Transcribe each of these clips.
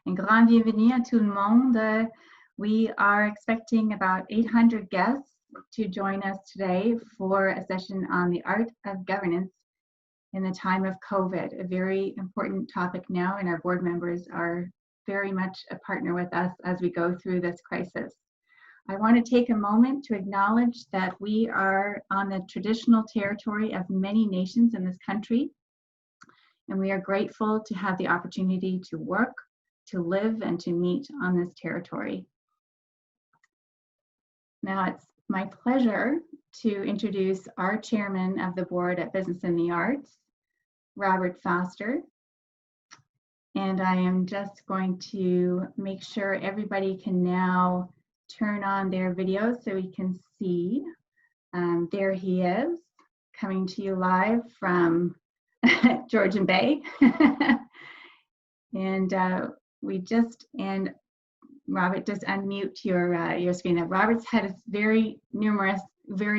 And grand bienvenue à tout le monde. We are expecting about 800 guests to join us today for a session on the art of governance in the time of COVID, a very important topic now, and our board members are very much a partner with us as we go through this crisis. I want to take a moment to acknowledge that we are on the traditional territory of many nations in this country, and we are grateful to have the opportunity to work, to live, and to meet on this territory. Now it's my pleasure to introduce our chairman of the board at Business in the Arts, Robert Foster. And I am just going to make sure everybody can now turn on their video so we can see. There he is, coming to you live from Georgian Bay. And Robert, just unmute your screen. Now, Robert's had a very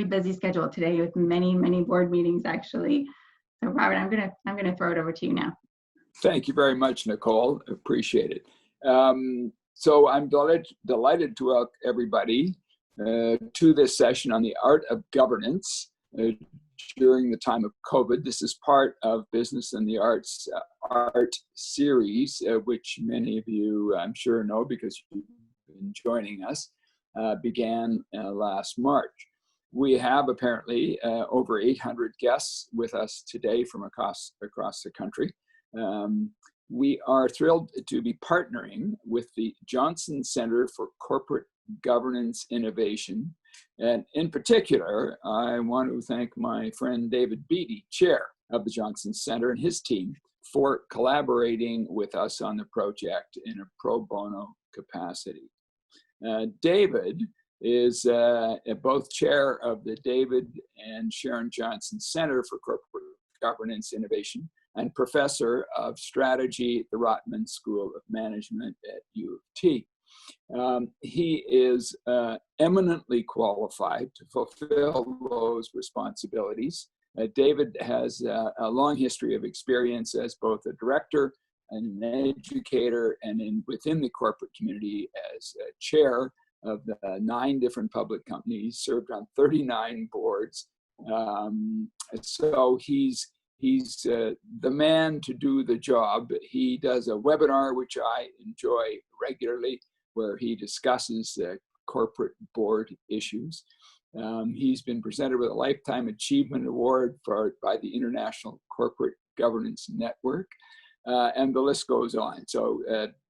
busy schedule today with many board meetings actually. So Robert, I'm gonna throw it over to you now. Thank you very much, Nicole. Appreciate it. So I'm delighted to welcome everybody to this session on the art of governance during the time of COVID. This is part of Business in the Arts art series, which many of you, I'm sure, know because you've been joining us, began last March. We have apparently over 800 guests with us today from across the country. We are thrilled to be partnering with the Johnston Centre for Corporate Governance Innovation. And in particular, I want to thank my friend David Beattie, chair of the Johnston Centre, and his team for collaborating with us on the project in a pro bono capacity. David is both chair of the David and Sharon Johnston Centre for Corporate Governance Innovation and professor of strategy at the Rotman School of Management at U of T. He is eminently qualified to fulfill those responsibilities. David has a long history of experience as both a director and an educator, and within the corporate community as chair of 9 different public companies, served on 39 boards. So he's the man to do the job. He does a webinar, which I enjoy regularly, where he discusses corporate board issues. He's been presented with a Lifetime Achievement Award by the International Corporate Governance Network, and the list goes on. So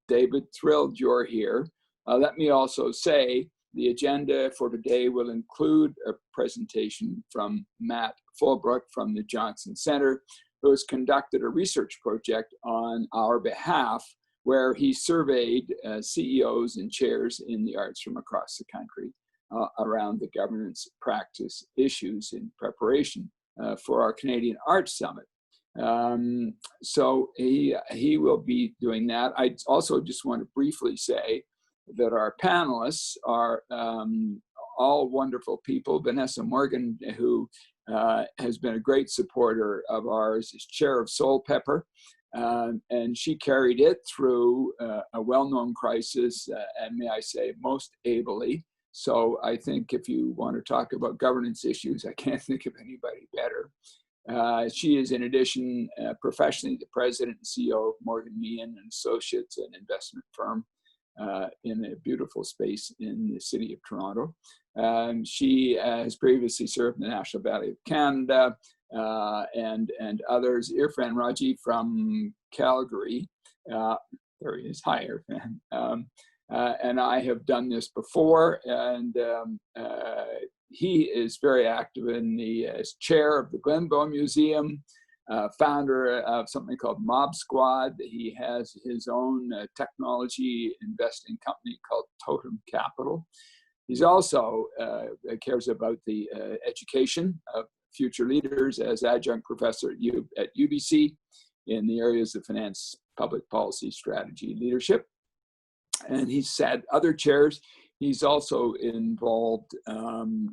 David, thrilled you're here. Let me also say the agenda for today will include a presentation from Matt Fulbrook from the Johnston Centre, who has conducted a research project on our behalf where he surveyed CEOs and chairs in the arts from across the country around the governance practice issues in preparation for our Canadian Arts Summit. So he will be doing that. I also just want to briefly say that our panelists are all wonderful people. Vanessa Morgan, who has been a great supporter of ours, is chair of Soulpepper, and she carried it through a well-known crisis, and may I say, most ably. So I think if you want to talk about governance issues, I can't think of anybody better. She is, in addition, professionally the president and CEO of Morgan Meehan and Associates, an investment firm in a beautiful space in the city of Toronto. She has previously served in the National Ballet of Canada and others. Irfan Raji from Calgary, there he is, hi Irfan. And I have done this before, and he is very active as chair of the Glenbow Museum, founder of something called Mob Squad. He has his own technology investing company called Totem Capital. He's also cares about the education of future leaders as adjunct professor at UBC in the areas of finance, public policy, strategy, leadership. And he's had other chairs. He's also involved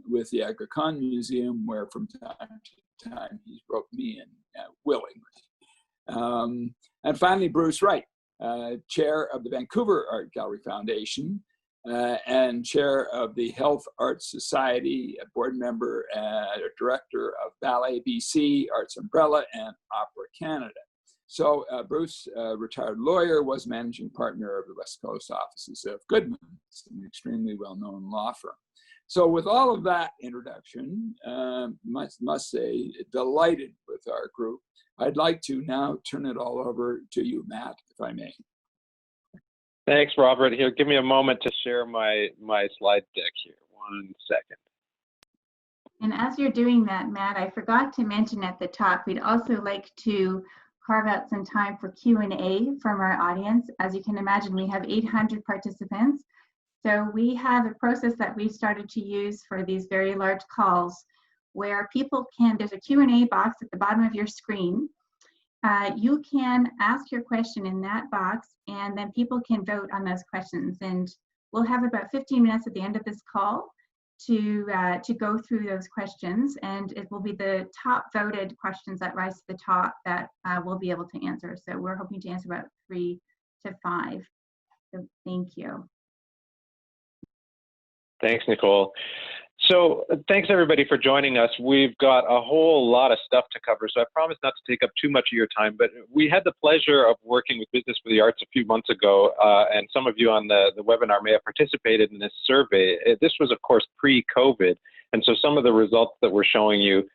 with the Aga Khan Museum, where from time to time he's brought me in willingly. And finally, Bruce Wright. chair of the Vancouver Art Gallery Foundation, and chair of the Health Arts Society, a board member and a director of Ballet BC, Arts Umbrella, and Opera Canada. So Bruce, retired lawyer, was managing partner of the West Coast offices of Goodman. It's an extremely well-known law firm. So with all of that introduction, must say, delighted with our group. I'd like to now turn it all over to you, Matt, if I may. Thanks, Robert. Here, give me a moment to share my slide deck here. 1 second. And as you're doing that, Matt, I forgot to mention at the top, we'd also like to carve out some time for Q&A from our audience. As you can imagine, we have 800 participants. So we have a process that we've started to use for these very large calls where people can, there's a Q&A box at the bottom of your screen. You can ask your question in that box, and then people can vote on those questions. And we'll have about 15 minutes at the end of this call to go through those questions, and it will be the top voted questions that rise to the top that we'll be able to answer. So we're hoping to answer about 3 to 5. So thank you. Thanks, Nicole. So thanks everybody for joining us. We've got a whole lot of stuff to cover, so I promise not to take up too much of your time, but we had the pleasure of working with Business for the Arts a few months ago, and some of you on the webinar may have participated in this survey. This was, of course, pre-COVID, and so some of the results that we're showing you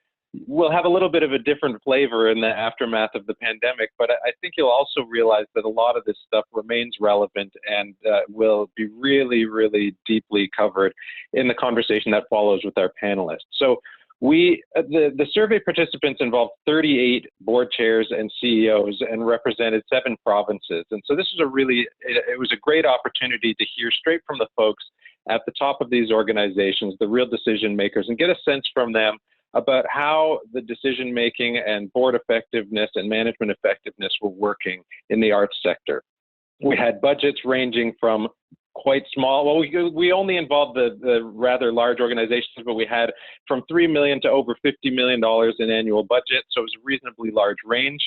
will have a little bit of a different flavor in the aftermath of the pandemic, but I think you'll also realize that a lot of this stuff remains relevant and will be really, really deeply covered in the conversation that follows with our panelists. So the survey participants involved 38 board chairs and CEOs and represented 7 provinces. And so this is it was a great opportunity to hear straight from the folks at the top of these organizations, the real decision makers, and get a sense from them about how the decision-making and board effectiveness and management effectiveness were working in the arts sector. We had budgets ranging from quite small, well, we only involved the rather large organizations, but we had from $3 million to over $50 million in annual budget, so it was a reasonably large range.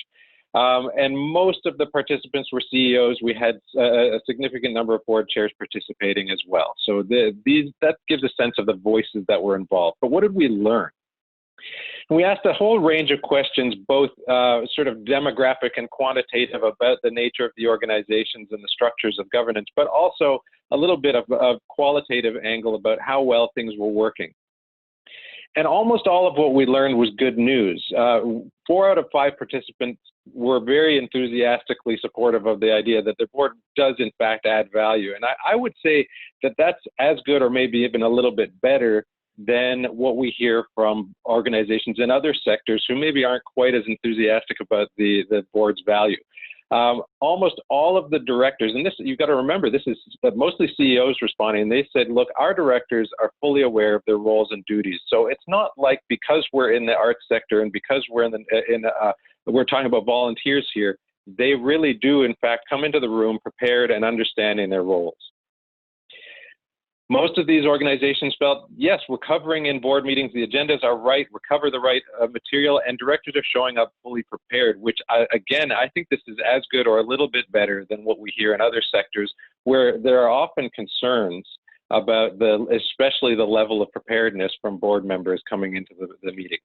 And most of the participants were CEOs. We had a significant number of board chairs participating as well. So that gives a sense of the voices that were involved. But what did we learn? We asked a whole range of questions, both sort of demographic and quantitative about the nature of the organizations and the structures of governance, but also a little bit of a qualitative angle about how well things were working. And almost all of what we learned was good news. 4 out of 5 participants were very enthusiastically supportive of the idea that the board does in fact add value. And I would say that that's as good or maybe even a little bit better than what we hear from organizations in other sectors who maybe aren't quite as enthusiastic about the board's value. Almost all of the directors, and this, you've got to remember, this is mostly CEOs responding. They said, look, our directors are fully aware of their roles and duties. So it's not like because we're in the arts sector and because we're we're talking about volunteers here, they really do in fact come into the room prepared and understanding their roles. Most of these organizations felt, yes, we're covering in board meetings, the agendas are right, we cover the right material, and directors are showing up fully prepared, which again, I think this is as good or a little bit better than what we hear in other sectors where there are often concerns about especially the level of preparedness from board members coming into the meeting.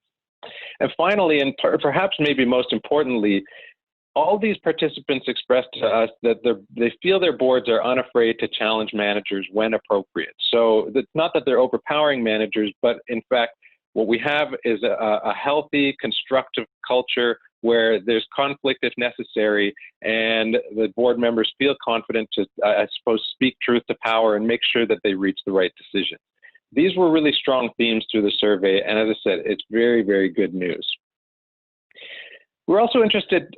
And finally, and perhaps maybe most importantly, all these participants expressed to us that they feel their boards are unafraid to challenge managers when appropriate. So it's not that they're overpowering managers, but in fact, what we have is a healthy, constructive culture where there's conflict if necessary, and the board members feel confident to, I suppose, speak truth to power and make sure that they reach the right decision. These were really strong themes through the survey, and as I said, it's very, very good news. We're also interested,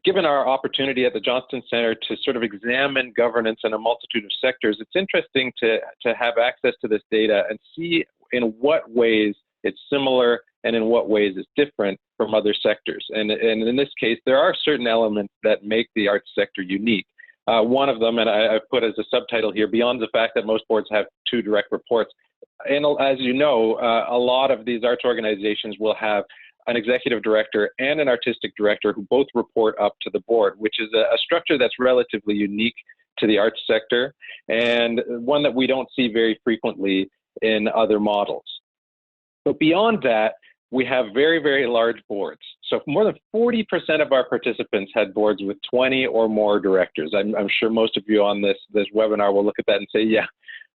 given our opportunity at the Johnston Centre to sort of examine governance in a multitude of sectors, it's interesting to have access to this data and see in what ways it's similar and in what ways it's different from other sectors. And in this case, there are certain elements that make the arts sector unique. One of them, and I've put as a subtitle here, beyond the fact that most boards have 2 direct reports. And as you know, a lot of these arts organizations will have an executive director and an artistic director who both report up to the board, which is a structure that's relatively unique to the arts sector and one that we don't see very frequently in other models. But beyond that, we have very, very large boards. So more than 40% of our participants had boards with 20 or more directors. I'm sure most of you on this webinar will look at that and say, yeah,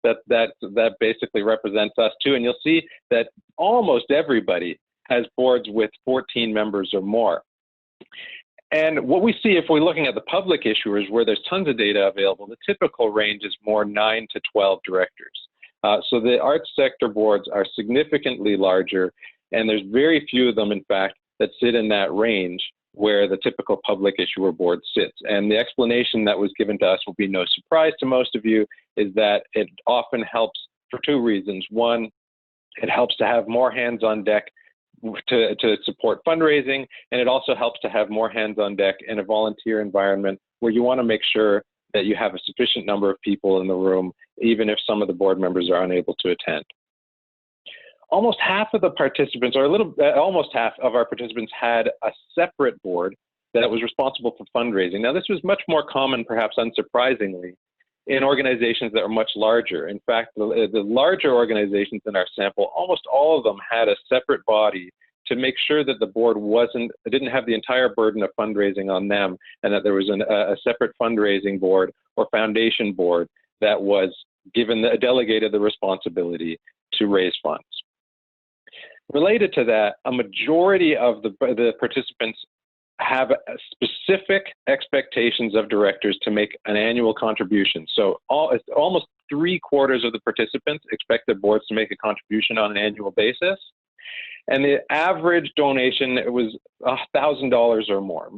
that basically represents us too. And you'll see that almost everybody has boards with 14 members or more. And what we see if we're looking at the public issuers where there's tons of data available, the typical range is more 9 to 12 directors. So the arts sector boards are significantly larger, and there's very few of them, in fact, that sit in that range where the typical public issuer board sits. And the explanation that was given to us will be no surprise to most of you, is that it often helps for two reasons. One, it helps to have more hands on deck to support fundraising, and it also helps to have more hands on deck in a volunteer environment where you want to make sure that you have a sufficient number of people in the room, even if some of the board members are unable to attend. Almost half of the participants, or almost half of our participants, had a separate board that was responsible for fundraising. Now, this was much more common, perhaps unsurprisingly, in organizations that are much larger. In fact, the larger organizations in our sample, almost all of them had a separate body to make sure that the board didn't have the entire burden of fundraising on them, and that there was a separate fundraising board or foundation board that was delegated the responsibility to raise funds. Related to that, a majority of the participants have specific expectations of directors to make an annual contribution. So almost 3/4 of the participants expect their boards to make a contribution on an annual basis. And the average donation was $1,000 or more.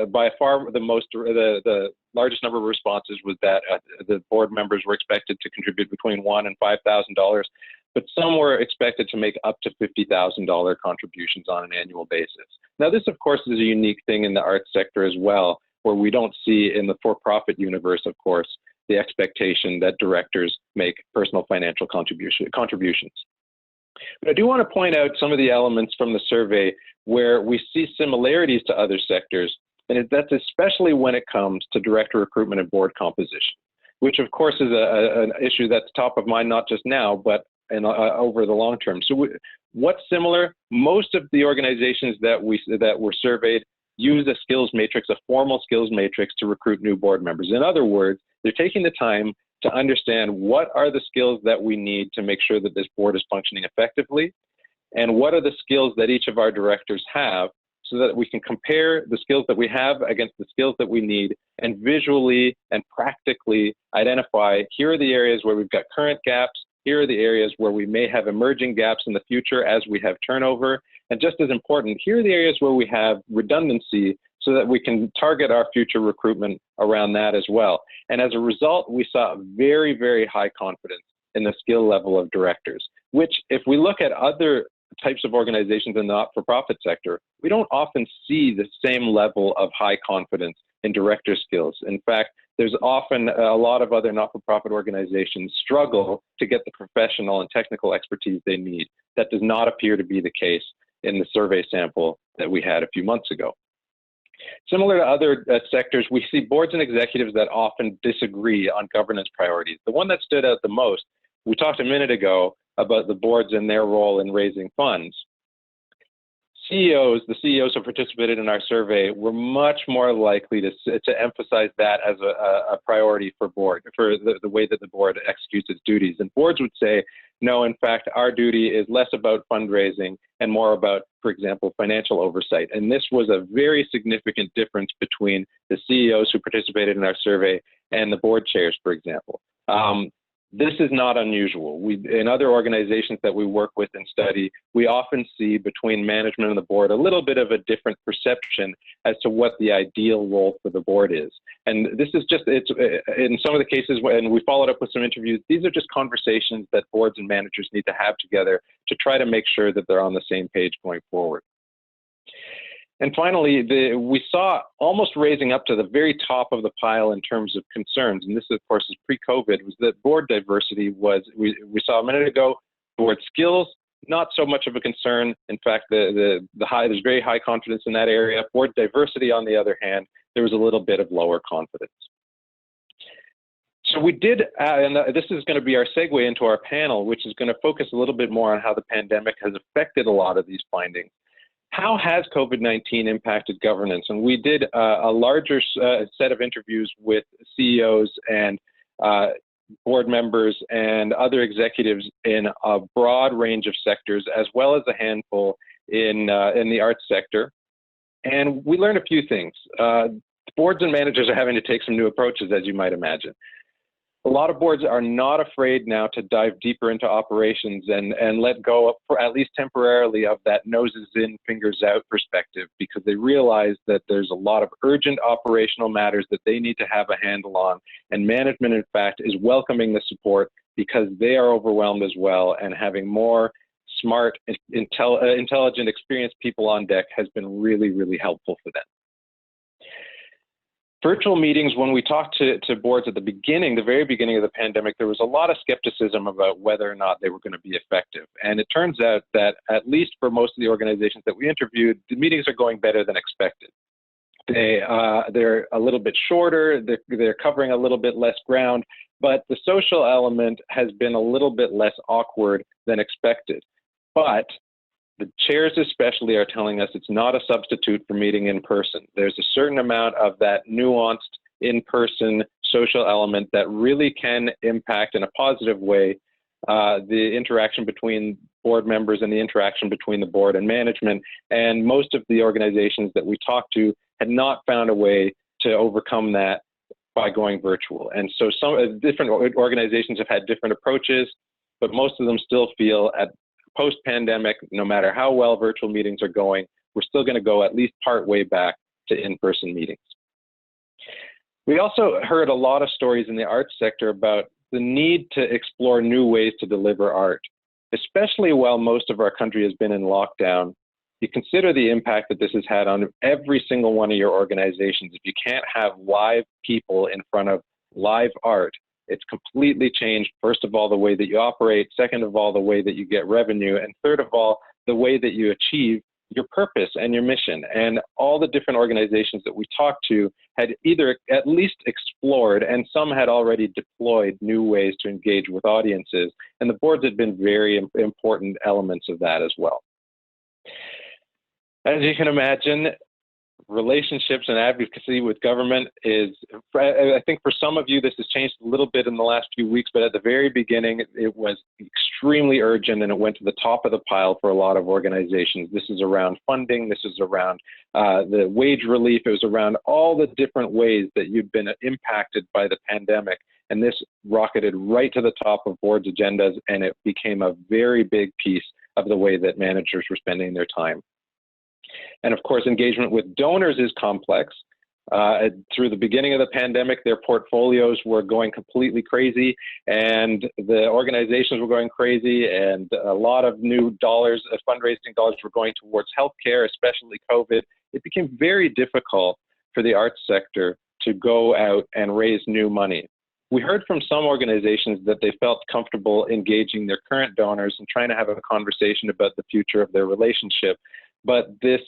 By far the largest number of responses was that the board members were expected to contribute between $1,000 and $5,000, but some were expected to make up to $50,000 contributions on an annual basis. Now, this, of course, is a unique thing in the arts sector as well, where we don't see in the for-profit universe, of course, the expectation that directors make personal financial contributions. But I do want to point out some of the elements from the survey where we see similarities to other sectors, and that's especially when it comes to director recruitment and board composition, which of course is an issue that's top of mind not just now, but over the long term. So what's similar? Most of the organizations that were surveyed use a skills matrix, a formal skills matrix, to recruit new board members. In other words, they're taking the time to understand what are the skills that we need to make sure that this board is functioning effectively, and what are the skills that each of our directors have, so that we can compare the skills that we have against the skills that we need, and visually and practically identify, here are the areas where we've got current gaps, here are the areas where we may have emerging gaps in the future as we have turnover, and just as important, here are the areas where we have redundancy, so that we can target our future recruitment around that as well. And as a result, we saw very, very high confidence in the skill level of directors, which if we look at other types of organizations in the not-for-profit sector, we don't often see the same level of high confidence in director skills. In fact, there's often a lot of other not-for-profit organizations struggle to get the professional and technical expertise they need. That does not appear to be the case in the survey sample that we had a few months ago. Similar to other sectors, we see boards and executives that often disagree on governance priorities. The one that stood out the most, we talked a minute ago about the boards and their role in raising funds. The CEOs who participated in our survey were much more likely to emphasize that as a priority for the way that the board executes its duties. And boards would say, no, in fact, our duty is less about fundraising and more about, for example, financial oversight. And this was a very significant difference between the CEOs who participated in our survey and the board chairs, for example. This is not unusual. In other organizations that we work with and study, we often see between management and the board a little bit of a different perception as to what the ideal role for the board is. And this is just, in some of the cases, when we followed up with some interviews, these are just conversations that boards and managers need to have together to try to make sure that they're on the same page going forward. And finally, we saw almost raising up to the very top of the pile in terms of concerns, and this, of course, is pre-COVID, was that board diversity was, we saw a minute ago, board skills, not so much of a concern. In fact, there's very high confidence in that area. Board diversity, on the other hand, there was a little bit of lower confidence. So we did, and this is going to be our segue into our panel, which is going to focus a little bit more on how the pandemic has affected a lot of these findings. How has COVID-19 impacted governance? And we did a larger set of interviews with CEOs and board members and other executives in a broad range of sectors, as well as a handful in the arts sector. And we learned a few things. Boards and managers are having to take some new approaches, as you might imagine. A lot of boards are not afraid now to dive deeper into operations and let go, for at least temporarily, of that noses in, fingers out perspective, because they realize that there's a lot of urgent operational matters that they need to have a handle on. And management, in fact, is welcoming the support because they are overwhelmed as well, and having more smart, intelligent, experienced people on deck has been really, really helpful for them. Virtual meetings, when we talked to boards at the very beginning of the pandemic, there was a lot of skepticism about whether or not they were going to be effective. And it turns out that, at least for most of the organizations that we interviewed, the meetings are going better than expected. They're a little bit shorter, they're covering a little bit less ground, but the social element has been a little bit less awkward than expected. But the chairs especially are telling us it's not a substitute for meeting in person. There's a certain amount of that nuanced in-person social element that really can impact in a positive way the interaction between board members and the interaction between the board and management. And most of the organizations that we talked to had not found a way to overcome that by going virtual. And so some different organizations have had different approaches, but most of them still feel at post-pandemic, no matter how well virtual meetings are going, we're still going to go at least part way back to in-person meetings. We also heard a lot of stories in the arts sector about the need to explore new ways to deliver art, especially while most of our country has been in lockdown. You consider the impact that this has had on every single one of your organizations. If you can't have live people in front of live art, it's completely changed, first of all, the way that you operate, second of all, the way that you get revenue, and third of all, the way that you achieve your purpose and your mission. And all the different organizations that we talked to had either at least explored, and some had already deployed new ways to engage with audiences, and the boards had been very important elements of that as well. As you can imagine, relationships and advocacy with government is, I think for some of you, this has changed a little bit in the last few weeks, but at the very beginning, it was extremely urgent and it went to the top of the pile for a lot of organizations. This is around funding, this is around the wage relief, it was around all the different ways that you've been impacted by the pandemic. And this rocketed right to the top of boards' agendas, and it became a very big piece of the way that managers were spending their time. And of course, engagement with donors is complex. Through the beginning of the pandemic, their portfolios were going completely crazy, and the organizations were going crazy, and a lot of new dollars, fundraising dollars, were going towards healthcare, especially COVID. It became very difficult for the arts sector to go out and raise new money. We heard from some organizations that they felt comfortable engaging their current donors and trying to have a conversation about the future of their relationship. But this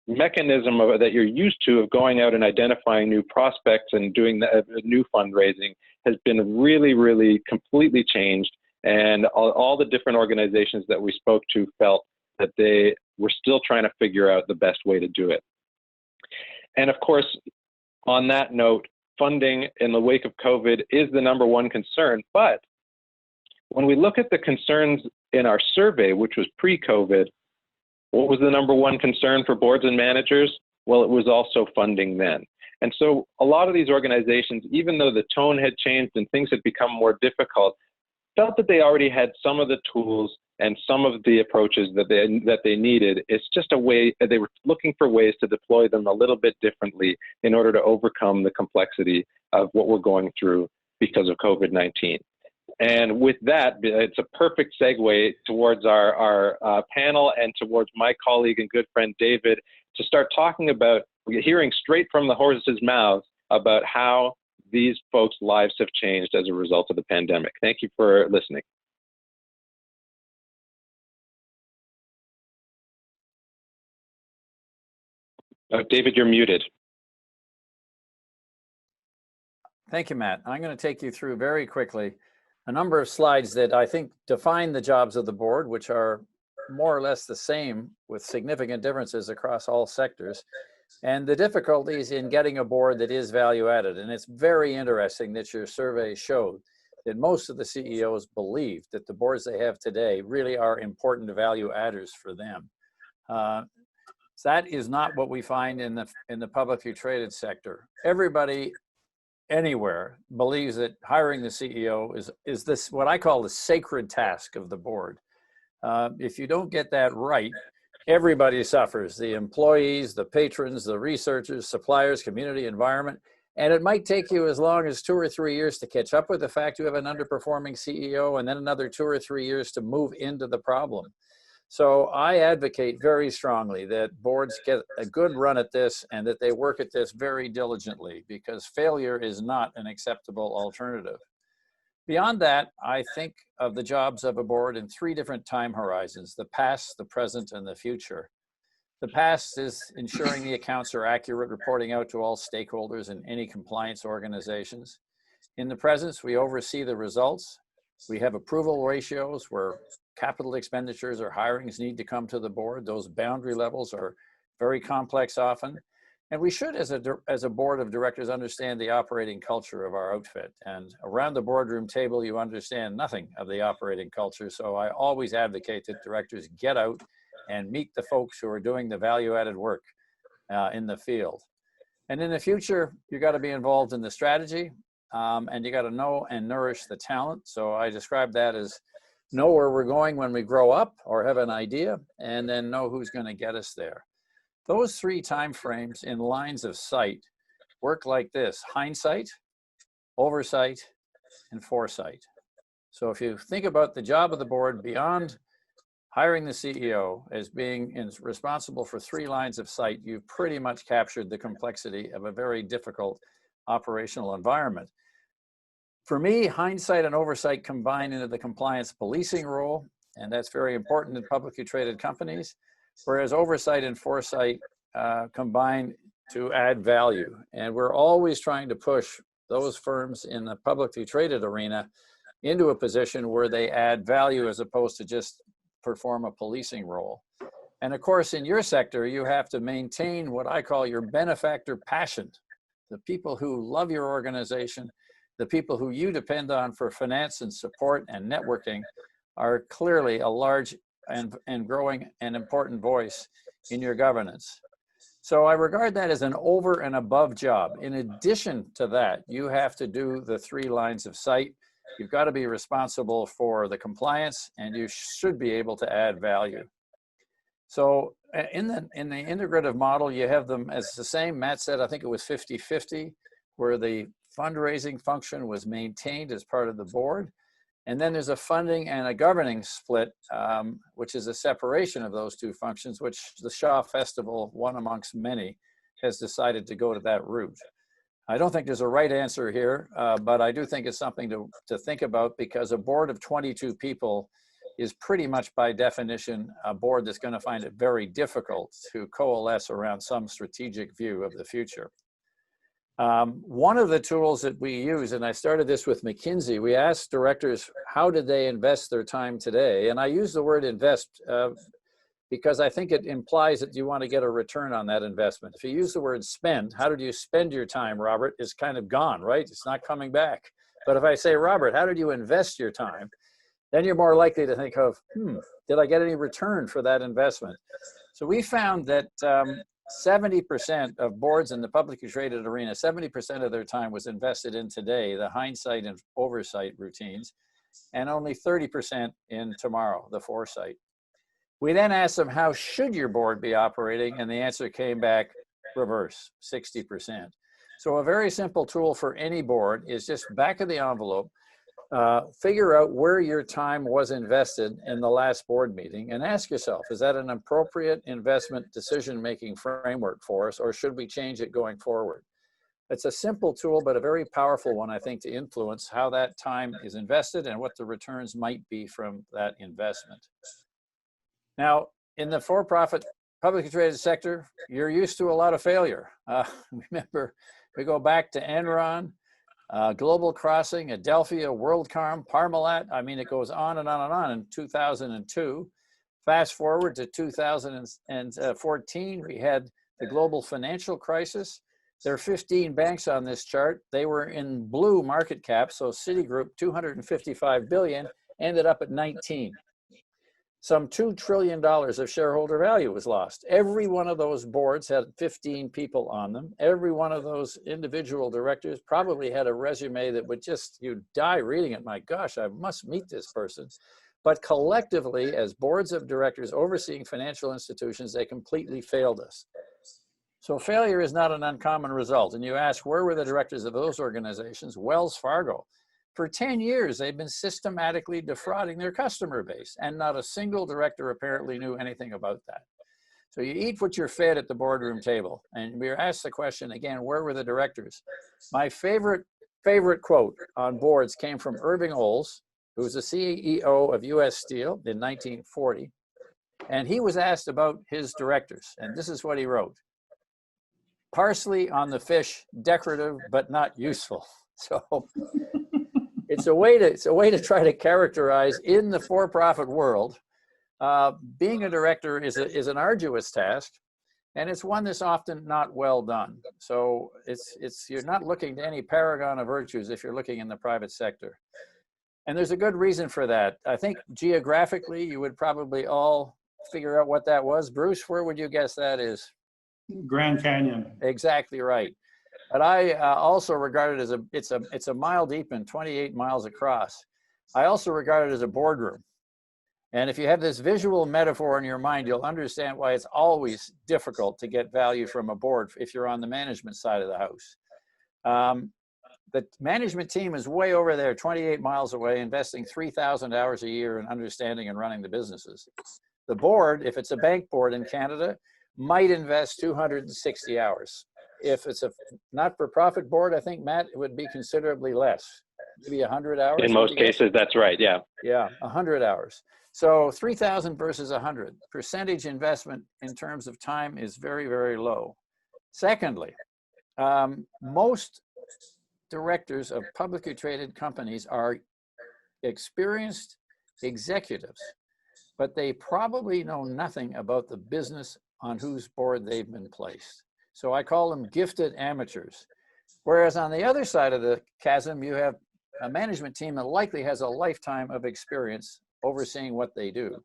mechanism that you're used to of going out and identifying new prospects and doing the new fundraising has been really, really completely changed. And all the different organizations that we spoke to felt that they were still trying to figure out the best way to do it. And of course, on that note, funding in the wake of COVID is the #1 concern. But when we look at the concerns in our survey, which was pre-COVID, what was the #1 concern for boards and managers? Well, it was also funding then. And so a lot of these organizations, even though the tone had changed and things had become more difficult, felt that they already had some of the tools and some of the approaches that they needed. It's just a way, they were looking for ways to deploy them a little bit differently in order to overcome the complexity of what we're going through because of COVID-19. And with that, it's a perfect segue towards our panel and towards my colleague and good friend David to start talking about, hearing straight from the horse's mouths about how these folks' lives have changed as a result of the pandemic. Thank you for listening. David, you're muted. Thank you, Matt. I'm going to take you through very quickly a number of slides that I think define the jobs of the board, which are more or less the same with significant differences across all sectors, and the difficulties in getting a board that is value added. And it's very interesting that your survey showed that most of the CEOs believe that the boards they have today really are important value adders for them. That is not what we find in the publicly traded sector. Everybody anywhere believes that hiring the CEO is this, what I call the sacred task of the board. If you don't get that right, everybody suffers: the employees, the patrons, the researchers, suppliers, community, environment. And it might take you as long as 2 or 3 years to catch up with the fact you have an underperforming CEO, and then another 2 or 3 years to move into the problem. So I advocate very strongly that boards get a good run at this and that they work at this very diligently, because failure is not an acceptable alternative. Beyond that, I think of the jobs of a board in 3 different time horizons: the past, the present, and the future. The past is ensuring the accounts are accurate, reporting out to all stakeholders in any compliance organizations. In the present, we oversee the results. We have approval ratios where capital expenditures or hirings need to come to the board. Those boundary levels are very complex often. And we should, as a board of directors, understand the operating culture of our outfit. And around the boardroom table, you understand nothing of the operating culture. So I always advocate that directors get out and meet the folks who are doing the value-added work in the field. And in the future, you got to be involved in the strategy, and you got to know and nourish the talent. So I describe that as know where we're going when we grow up or have an idea, and then know who's going to get us there. Those 3 time frames in lines of sight work like this: hindsight, oversight, and foresight. So if you think about the job of the board beyond hiring the CEO as being responsible for 3 lines of sight, you've pretty much captured the complexity of a very difficult operational environment. For me, hindsight and oversight combine into the compliance policing role, and that's very important in publicly traded companies, whereas oversight and foresight combine to add value. And we're always trying to push those firms in the publicly traded arena into a position where they add value as opposed to just perform a policing role. And of course, in your sector, you have to maintain what I call your benefactor passion. The people who love your organization, the people who you depend on for finance and support and networking, are clearly a large and growing and important voice in your governance. So I regard that as an over and above job. In addition to that, you have to do the 3 lines of sight. You've got to be responsible for the compliance, and you should be able to add value. So in the integrative model, you have them as the same. Matt said, I think it was 50-50, where the fundraising function was maintained as part of the board. And then there's a funding and a governing split, which is a separation of those 2 functions, which the Shaw Festival, one amongst many, has decided to go to that route. I don't think there's a right answer here, but I do think it's something to think about, because a board of 22 people is pretty much by definition a board that's going to find it very difficult to coalesce around some strategic view of the future. One of the tools that we use, and I started this with McKinsey, we asked directors, how did they invest their time today? And I use the word invest because I think it implies that you want to get a return on that investment. If you use the word spend, how did you spend your time, Robert, is kind of gone, right? It's not coming back. But if I say, Robert, how did you invest your time? Then you're more likely to think of, did I get any return for that investment? So we found that 70% of boards in the publicly traded arena, 70% of their time was invested in today, the hindsight and oversight routines, and only 30% in tomorrow, the foresight. We then asked them, how should your board be operating? And the answer came back reverse, 60%. So a very simple tool for any board is just back of the envelope, figure out where your time was invested in the last board meeting and ask yourself, is that an appropriate investment decision-making framework for us, or should we change it going forward? It's a simple tool, but a very powerful one, I think, to influence how that time is invested and what the returns might be from that investment. Now, in the for-profit publicly traded sector, you're used to a lot of failure. Remember, we go back to Enron, Global Crossing, Adelphia, WorldCom, Parmalat. I mean, it goes on and on and on in 2002. Fast forward to 2014, we had the global financial crisis. There are 15 banks on this chart. They were in blue market cap, so Citigroup, 255 billion, ended up at 19. Some $2 trillion of shareholder value was lost. Every one of those boards had 15 people on them. Every one of those individual directors probably had a resume that would just, you'd die reading it. My gosh, I must meet this person. But collectively, as boards of directors overseeing financial institutions, they completely failed us. So failure is not an uncommon result. And you ask, where were the directors of those organizations? Wells Fargo. For 10 years, they've been systematically defrauding their customer base, and not a single director apparently knew anything about that. So you eat what you're fed at the boardroom table. And we were asked the question again, where were the directors? My favorite quote on boards came from Irving Olds, who was the CEO of US Steel in 1940. And he was asked about his directors. And this is what he wrote: "Parsley on the fish, decorative, but not useful." So it's a way to try to characterize in the for-profit world. Being a director is an arduous task, and it's one that's often not well done. So you're not looking to any paragon of virtues if you're looking in the private sector. And there's a good reason for that. I think geographically, you would probably all figure out what that was. Bruce, where would you guess that is? Grand Canyon. Exactly right. But I also regard it as it's a mile deep and 28 miles across. I also regard it as a boardroom. And if you have this visual metaphor in your mind, you'll understand why it's always difficult to get value from a board if you're on the management side of the house. The management team is way over there, 28 miles away, investing 3,000 hours a year in understanding and running the businesses. The board, if it's a bank board in Canada, might invest 260 hours. If it's a not-for-profit board, I think, Matt, it would be considerably less, maybe 100 hours. In most cases, that's right, yeah. Yeah, 100 hours. So 3,000 versus 100. Percentage investment in terms of time is very, very low. Secondly, most directors of publicly traded companies are experienced executives, but they probably know nothing about the business on whose board they've been placed. So I call them gifted amateurs. Whereas on the other side of the chasm, you have a management team that likely has a lifetime of experience overseeing what they do.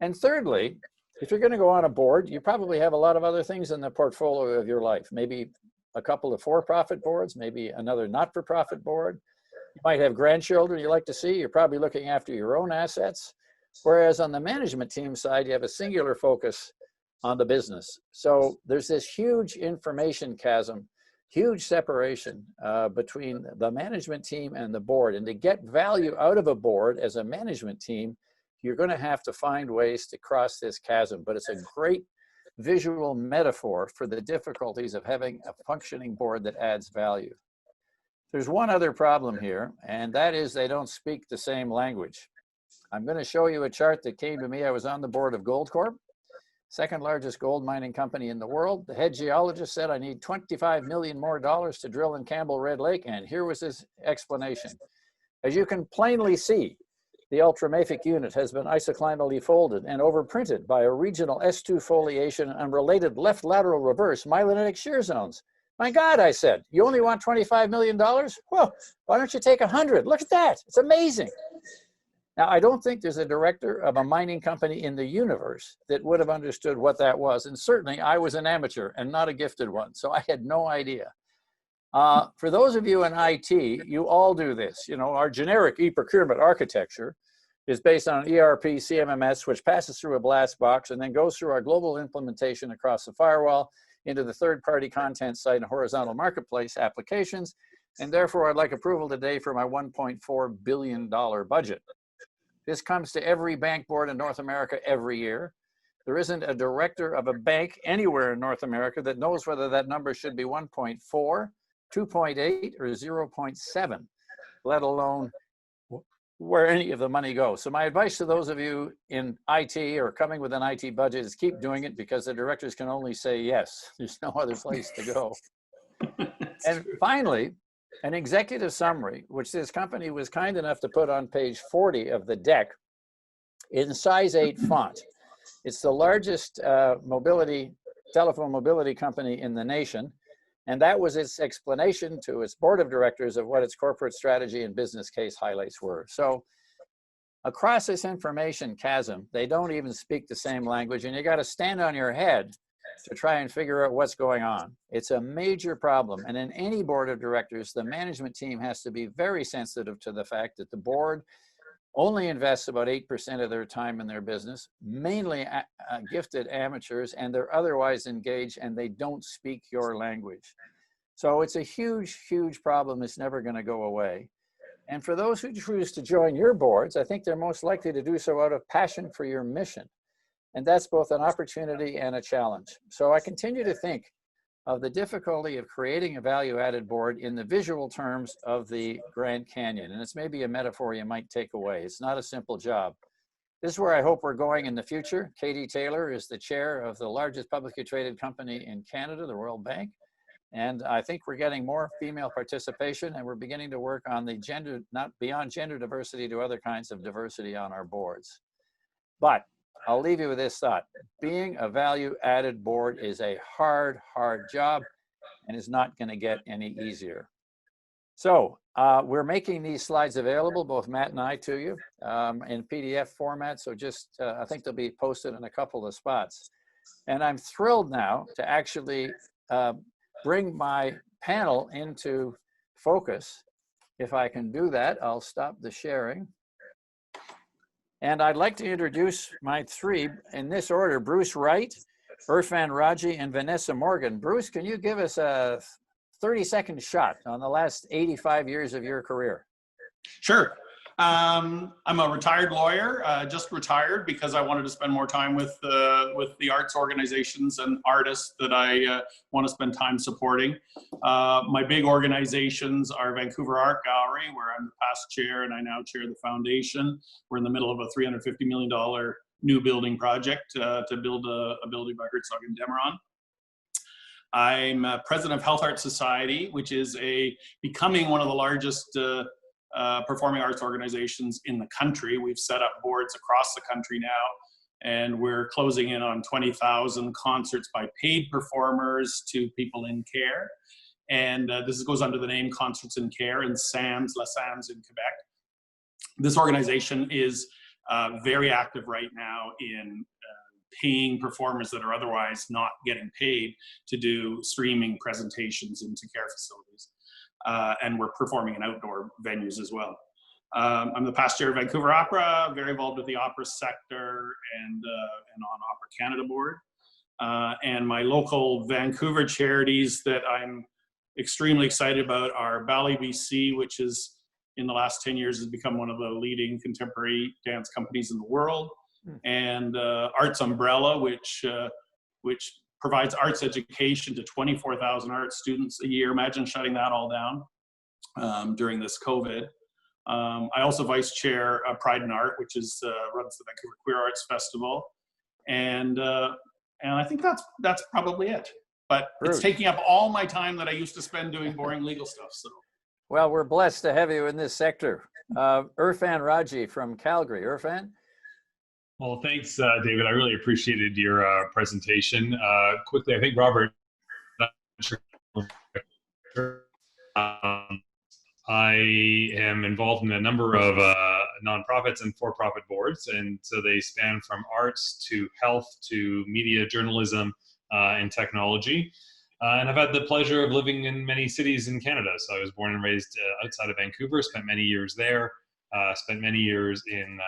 And thirdly, if you're going to go on a board, you probably have a lot of other things in the portfolio of your life. Maybe a couple of for-profit boards, maybe another not-for-profit board. You might have grandchildren you like to see. You're probably looking after your own assets. Whereas on the management team side, you have a singular focus on the business. So there's this huge information chasm, huge separation between the management team and the board. And to get value out of a board as a management team, you're going to have to find ways to cross this chasm. But it's a great visual metaphor for the difficulties of having a functioning board that adds value. There's one other problem here, and that is they don't speak the same language. I'm going to show you a chart that came to me. I was on the board of Goldcorp, second largest gold mining company in the world. The head geologist said, I need $25 million more to drill in Campbell Red Lake. And here was his explanation. As you can plainly see, the ultramafic unit has been isoclinally folded and overprinted by a regional S2 foliation and related left lateral reverse myelinitic shear zones. My God, I said, you only want $25 million? Well, why don't you take 100? Look at that, it's amazing. Now, I don't think there's a director of a mining company in the universe that would have understood what that was. And certainly I was an amateur and not a gifted one, so I had no idea. For those of you in IT, you all do this. You know, our generic e-procurement architecture is based on an ERP CMMS, which passes through a blast box and then goes through our global implementation across the firewall into the third-party content site and horizontal marketplace applications. And therefore, I'd like approval today for my $1.4 billion budget. This comes to every bank board in North America every year. There isn't a director of a bank anywhere in North America that knows whether that number should be 1.4, 2.8, or 0.7, let alone where any of the money goes. So my advice to those of you in IT or coming with an IT budget is keep doing it, because the directors can only say yes. There's no other place to go. And finally, an executive summary, which this company was kind enough to put on page 40 of the deck in size 8 font. It's the largest telephone mobility company in the nation. And that was its explanation to its board of directors of what its corporate strategy and business case highlights were. So across this information chasm, they don't even speak the same language, and you got to stand on your head to try and figure out what's going on. It's a major problem. And in any board of directors, the management team has to be very sensitive to the fact that the board only invests about 8% of their time in their business, mainly gifted amateurs, and they're otherwise engaged and they don't speak your language. So it's a huge, huge problem. It's never going to go away. And for those who choose to join your boards, I think they're most likely to do so out of passion for your mission. And that's both an opportunity and a challenge. So I continue to think of the difficulty of creating a value-added board in the visual terms of the Grand Canyon. And it's maybe a metaphor you might take away. It's not a simple job. This is where I hope we're going in the future. Katie Taylor is the chair of the largest publicly traded company in Canada, the Royal Bank. And I think we're getting more female participation, and we're beginning to work on the gender, not beyond gender diversity, to other kinds of diversity on our boards. But I'll leave you with this thought. Being a value-added board is a hard, hard job, and is not going to get any easier. So we're making these slides available, both Matt and I, to you in PDF format. So just, I think they'll be posted in a couple of spots. And I'm thrilled now to actually bring my panel into focus. If I can do that, I'll stop the sharing. And I'd like to introduce my three in this order: Bruce Wright, Irfan Raji, and Vanessa Morgan. Bruce, can you give us a 30-second shot on the last 85 years of your career? Sure. I'm a retired lawyer, just retired because I wanted to spend more time with the arts organizations and artists that I want to spend time supporting. My big organizations are Vancouver Art Gallery, where I'm the past chair and I now chair the foundation. We're in the middle of a $350 million new building project to build a building by Herzog and Demeron. I'm president of Health Art Society, which is becoming one of the largest performing arts organizations in the country. We've set up boards across the country now, and we're closing in on 20,000 concerts by paid performers to people in care. And this goes under the name Concerts in Care in SAMS, La SAMS in Quebec. This organization is very active right now in paying performers that are otherwise not getting paid to do streaming presentations into care facilities. And we're performing in outdoor venues as well. I'm the past chair of Vancouver Opera, very involved with the opera sector and on Opera Canada board. And my local Vancouver charities that I'm extremely excited about are Ballet BC, which is in the last 10 years has become one of the leading contemporary dance companies in the world, and Arts Umbrella, which provides arts education to 24,000 art students a year. Imagine shutting that all down during this COVID. I also vice chair Pride and Art, which is runs the Vancouver Queer Arts Festival, and I think that's probably it. But Bruce, it's taking up all my time that I used to spend doing boring legal stuff. So, well, we're blessed to have you in this sector. Irfan Raji from Calgary. Irfan. Well, thanks, David. I really appreciated your presentation. Quickly, I think Robert, I am involved in a number of nonprofits and for-profit boards, and so they span from arts to health to media, journalism, and technology. And I've had the pleasure of living in many cities in Canada. So I was born and raised outside of Vancouver, spent many years there. Spent many years in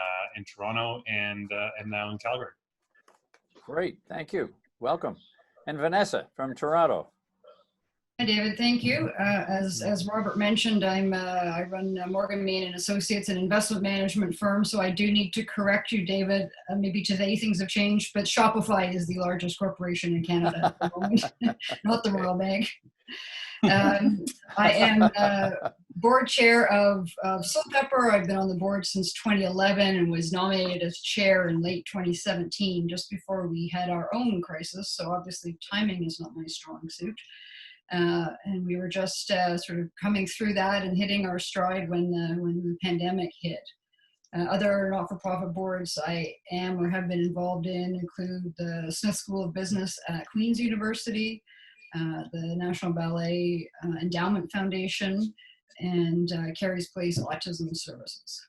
Toronto and now in Calgary. Great, thank you. Welcome. And Vanessa from Toronto. Hi, David. Thank you. As Robert mentioned, I run Morgan Main and Associates, an investment management firm. So I do need to correct you, David. Maybe today things have changed, but Shopify is the largest corporation in Canada at the moment, not the Royal Bank. I am board chair of Soulpepper. I've been on the board since 2011 and was nominated as chair in late 2017, just before we had our own crisis. So obviously timing is not my strong suit. And we were just sort of coming through that and hitting our stride when the pandemic hit. Other not-for-profit boards I am or have been involved in include the Smith School of Business at Queen's University, the National Ballet Endowment Foundation, and Carey's Place Autism Services.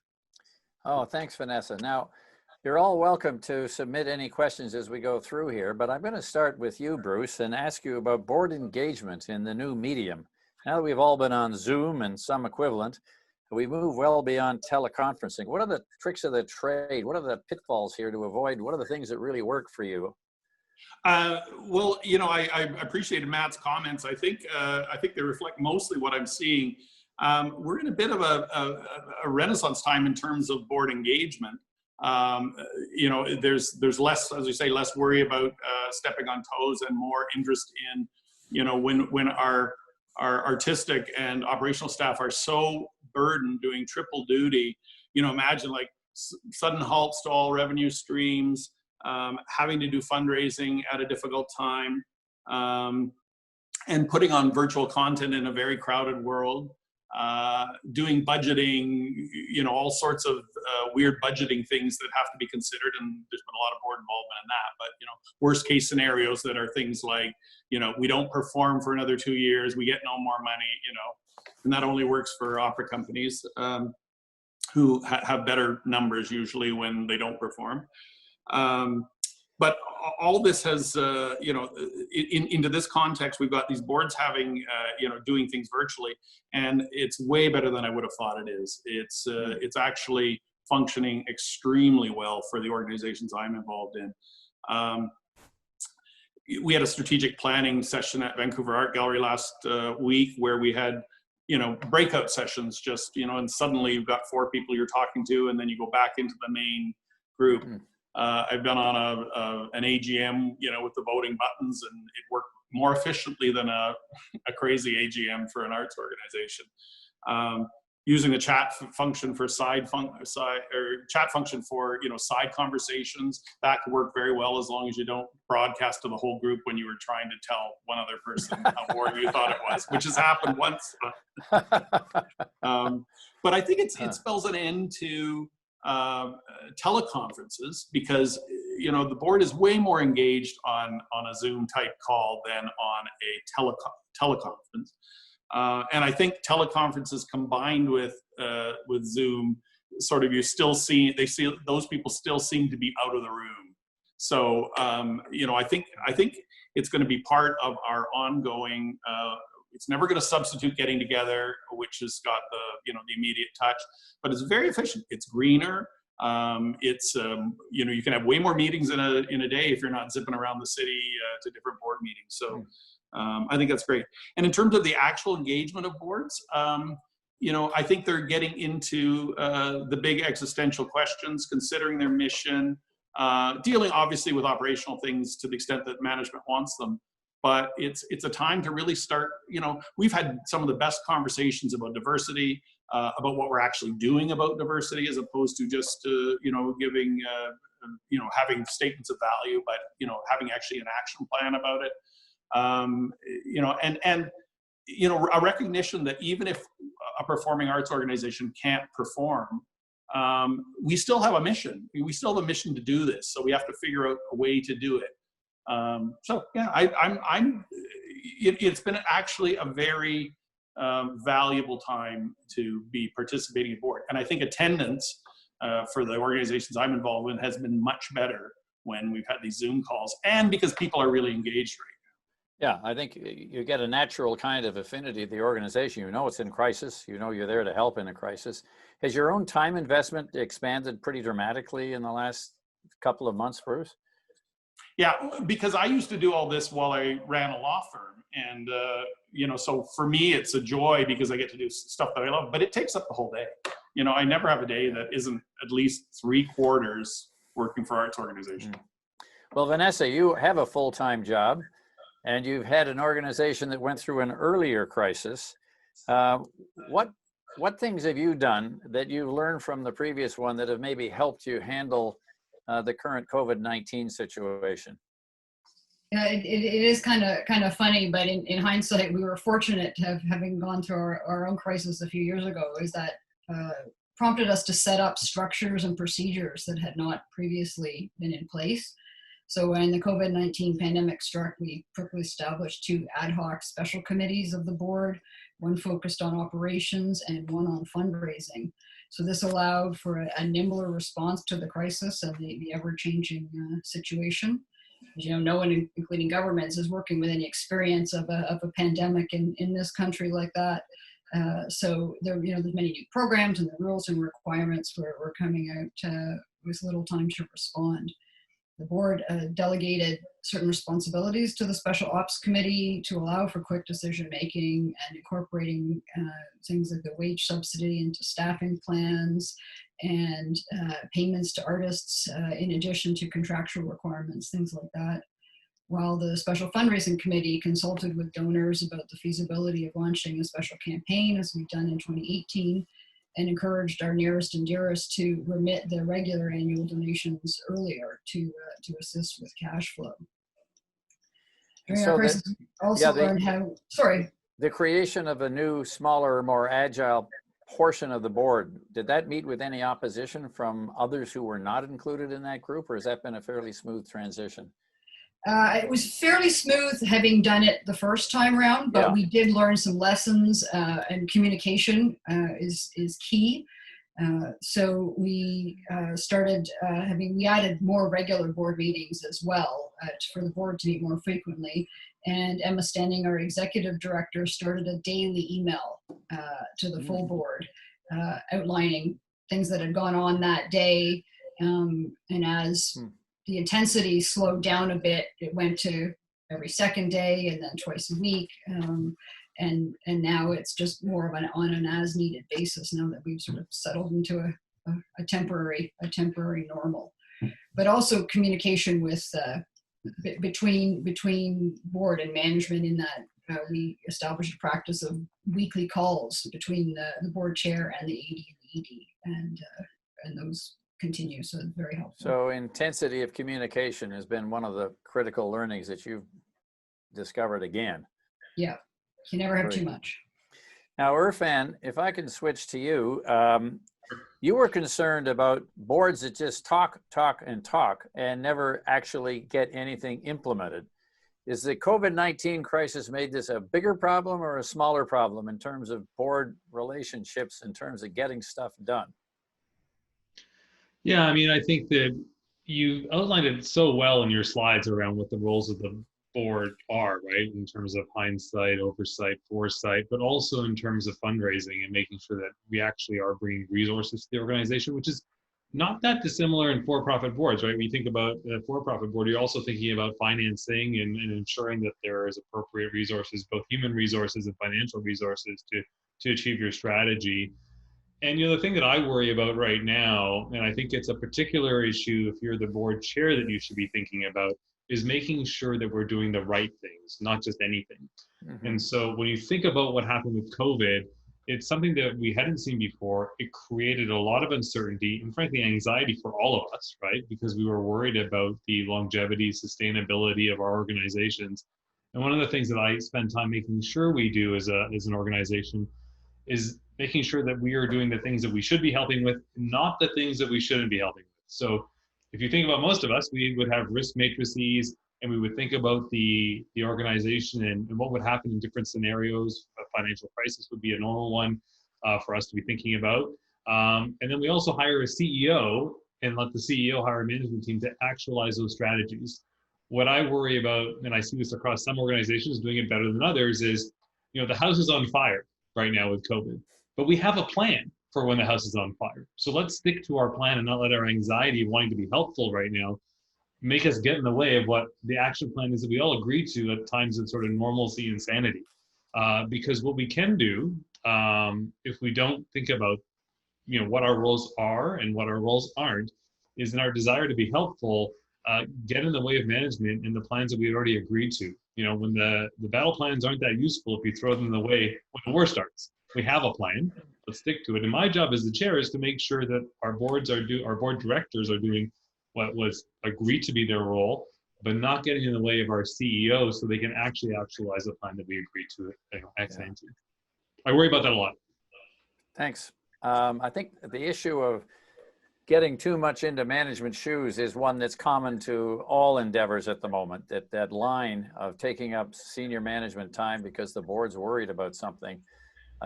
Oh, thanks, Vanessa. Now, you're all welcome to submit any questions as we go through here, but I'm going to start with you, Bruce, and ask you about board engagement in the new medium. Now that we've all been on Zoom and some equivalent, we move well beyond teleconferencing. What are the tricks of the trade? What are the pitfalls here to avoid? What are the things that really work for you? Well, you know, I appreciated Matt's comments. I think they reflect mostly what I'm seeing. We're in a bit of a renaissance time in terms of board engagement. You know, there's less, as you say, less worry about stepping on toes and more interest in, you know, when our artistic and operational staff are so burdened doing triple duty. You know, imagine like sudden halts to all revenue streams, having to do fundraising at a difficult time, and putting on virtual content in a very crowded world, doing budgeting, you know, all sorts of weird budgeting things that have to be considered, and there's been a lot of board involvement in that. But, you know, worst case scenarios that are things like, you know, we don't perform for another 2 years, we get no more money, you know, and that only works for opera companies who have better numbers usually when they don't perform. But all this has, you know, into this context, we've got these boards having, you know, doing things virtually, and it's way better than I would have thought it is. It's actually functioning extremely well for the organizations I'm involved in. We had a strategic planning session at Vancouver Art Gallery last week where we had, you know, breakout sessions, just, you know, and suddenly you've got 4 people you're talking to, and then you go back into the main group. I've been on an AGM, you know, with the voting buttons, and it worked more efficiently than a crazy AGM for an arts organization. Using the chat function for chat function for, you know, side conversations, that could work very well as long as you don't broadcast to the whole group when you were trying to tell one other person how boring you thought it was, which has happened once. But I think it spells an end to teleconferences, because, you know, the board is way more engaged on a Zoom type call than on a teleconference. And I think teleconferences combined with Zoom, sort of, those people still seem to be out of the room. So, you know, I think it's going to be part of our ongoing, it's never going to substitute getting together, which has got the, you know, the immediate touch, but it's very efficient. It's greener. It's, you know, you can have way more meetings in a day if you're not zipping around the city to different board meetings. So I think that's great. And in terms of the actual engagement of boards, you know, I think they're getting into the big existential questions, considering their mission, dealing obviously with operational things to the extent that management wants them. But it's a time to really start, you know, we've had some of the best conversations about diversity, about what we're actually doing about diversity, as opposed to just, you know, giving, you know, having statements of value, but, you know, having actually an action plan about it. You know, and, you know, a recognition that even if a performing arts organization can't perform, we still have a mission. We still have a mission to do this. So we have to figure out a way to do it. So yeah, it's been actually a very valuable time to be participating in board. And I think attendance for the organizations I'm involved in has been much better when we've had these Zoom calls, and because people are really engaged right now. Yeah, I think you get a natural kind of affinity to the organization. You know it's in crisis. You know you're there to help in a crisis. Has your own time investment expanded pretty dramatically in the last couple of months, Bruce? Yeah, because I used to do all this while I ran a law firm. And, you know, so for me, it's a joy because I get to do stuff that I love, but it takes up the whole day. You know, I never have a day that isn't at least 3/4 working for arts organization. Well, Vanessa, you have a full-time job. and you've had an organization that went through an earlier crisis. What things have you done that you've learned from the previous one that have maybe helped you handle the current COVID-19 situation? Yeah, it is kind of funny, but in hindsight, we were fortunate to having gone through our own crisis a few years ago, is that prompted us to set up structures and procedures that had not previously been in place. So when the COVID-19 pandemic struck, we quickly established 2 ad hoc special committees of the board, one focused on operations and one on fundraising. So this allowed for a nimbler response to the crisis and the ever-changing situation. As you know, no one, including governments, is working with any experience of a pandemic in this country like that. So there's many new programs, and the rules and requirements were coming out with little time to respond. The board delegated certain responsibilities to the Special Ops Committee to allow for quick decision making and incorporating things like the wage subsidy into staffing plans and payments to artists in addition to contractual requirements, things like that. While the Special Fundraising Committee consulted with donors about the feasibility of launching a special campaign, as we've done in 2018, and encouraged our nearest and dearest to remit their regular annual donations earlier to assist with cash flow. During our crisis, we also learned how, the creation of a new, smaller, more agile portion of the board, did that meet with any opposition from others who were not included in that group, or has that been a fairly smooth transition? It was fairly smooth having done it the first time around, but we did learn some lessons, and communication is key. So we started we added more regular board meetings as well for the board to meet more frequently. And Emma Standing, our executive director, started a daily email to the full board outlining things that had gone on that day. And as the intensity slowed down a bit, it went to every second day and then twice a week. And now it's just more of on an as needed basis now that we've sort of settled into a temporary normal. But also communication with between board and management, in that we established a practice of weekly calls between the board chair and the AD and the ED, and those continue, so it's very helpful. So intensity of communication has been one of the critical learnings that you've discovered again. Yeah, you never have too much. Now, Irfan, if I can switch to you, you were concerned about boards that just talk and never actually get anything implemented. Is the COVID-19 crisis made this a bigger problem or a smaller problem in terms of board relationships, in terms of getting stuff done? Yeah, I mean, I think that you outlined it so well in your slides around what the roles of the board are, right? In terms of hindsight, oversight, foresight, but also in terms of fundraising and making sure that we actually are bringing resources to the organization, which is not that dissimilar in for-profit boards, right? When you think about a for-profit board, you're also thinking about financing and ensuring that there is appropriate resources, both human resources and financial resources to achieve your strategy. And the thing that I worry about right now, and I think it's a particular issue if you're the board chair that you should be thinking about, is making sure that we're doing the right things, not just anything. Mm-hmm. And so when you think about what happened with COVID, it's something that we hadn't seen before. It created a lot of uncertainty and frankly anxiety for all of us, right? Because we were worried about the longevity, sustainability of our organizations. And one of the things that I spend time making sure we do as an organization is making sure that we are doing the things that we should be helping with, not the things that we shouldn't be helping with. So if you think about most of us, we would have risk matrices and we would think about the organization and what would happen in different scenarios. A financial crisis would be a normal one for us to be thinking about. And then we also hire a CEO and let the CEO hire a management team to actualize those strategies. What I worry about, and I see this across some organizations doing it better than others, is the house is on fire right now with COVID, but we have a plan for when the house is on fire. So let's stick to our plan and not let our anxiety of wanting to be helpful right now make us get in the way of what the action plan is that we all agree to at times of sort of normalcy and sanity. Because what we can do, if we don't think about what our roles are and what our roles aren't, is in our desire to be helpful, get in the way of management and the plans that we had already agreed to. You know, when the battle plans aren't that useful if you throw them away when the war starts. We have a plan, let's stick to it. And my job as the chair is to make sure that our board directors are doing what was agreed to be their role, but not getting in the way of our CEO so they can actually actualize the plan that we agreed to, ex ante. I worry about that a lot. Thanks. I think the issue of getting too much into management shoes is one that's common to all endeavors at the moment. That line of taking up senior management time because the board's worried about something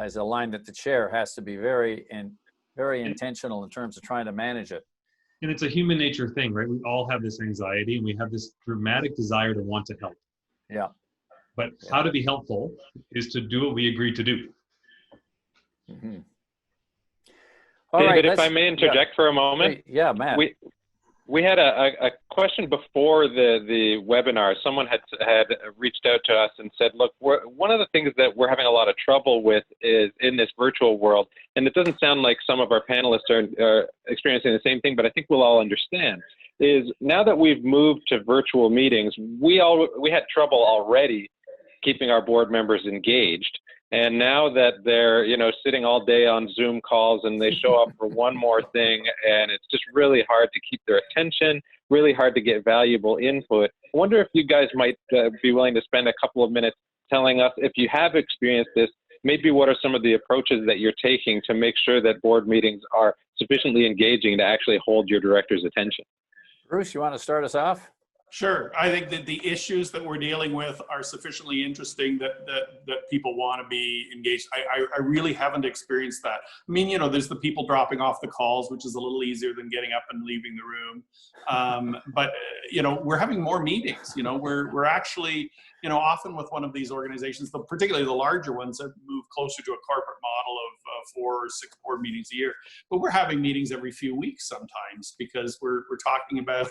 is a line that the chair has to be very intentional in terms of trying to manage it. And it's a human nature thing, right? We all have this anxiety and we have this dramatic desire to want to help. Yeah. But how to be helpful is to do what we agreed to do. Mm-hmm. David, if I may interject for a moment. Yeah, Matt. We had a question before the webinar. Someone had reached out to us and said, look, one of the things that we're having a lot of trouble with is in this virtual world, and it doesn't sound like some of our panelists are experiencing the same thing, but I think we'll all understand, is now that we've moved to virtual meetings, we had trouble already keeping our board members engaged. And now that they're, sitting all day on Zoom calls and they show up for one more thing, and it's just really hard to keep their attention, really hard to get valuable input. I wonder if you guys might be willing to spend a couple of minutes telling us, if you have experienced this, maybe what are some of the approaches that you're taking to make sure that board meetings are sufficiently engaging to actually hold your director's attention? Bruce, you want to start us off? Sure. I think that the issues that we're dealing with are sufficiently interesting that people want to be engaged. I really haven't experienced that. I mean, there's the people dropping off the calls, which is a little easier than getting up and leaving the room. But we're having more meetings. We're actually, often with one of these organizations, particularly the larger ones that move closer to a corporate model of 4 or 6 board meetings a year. But we're having meetings every few weeks sometimes because we're talking about,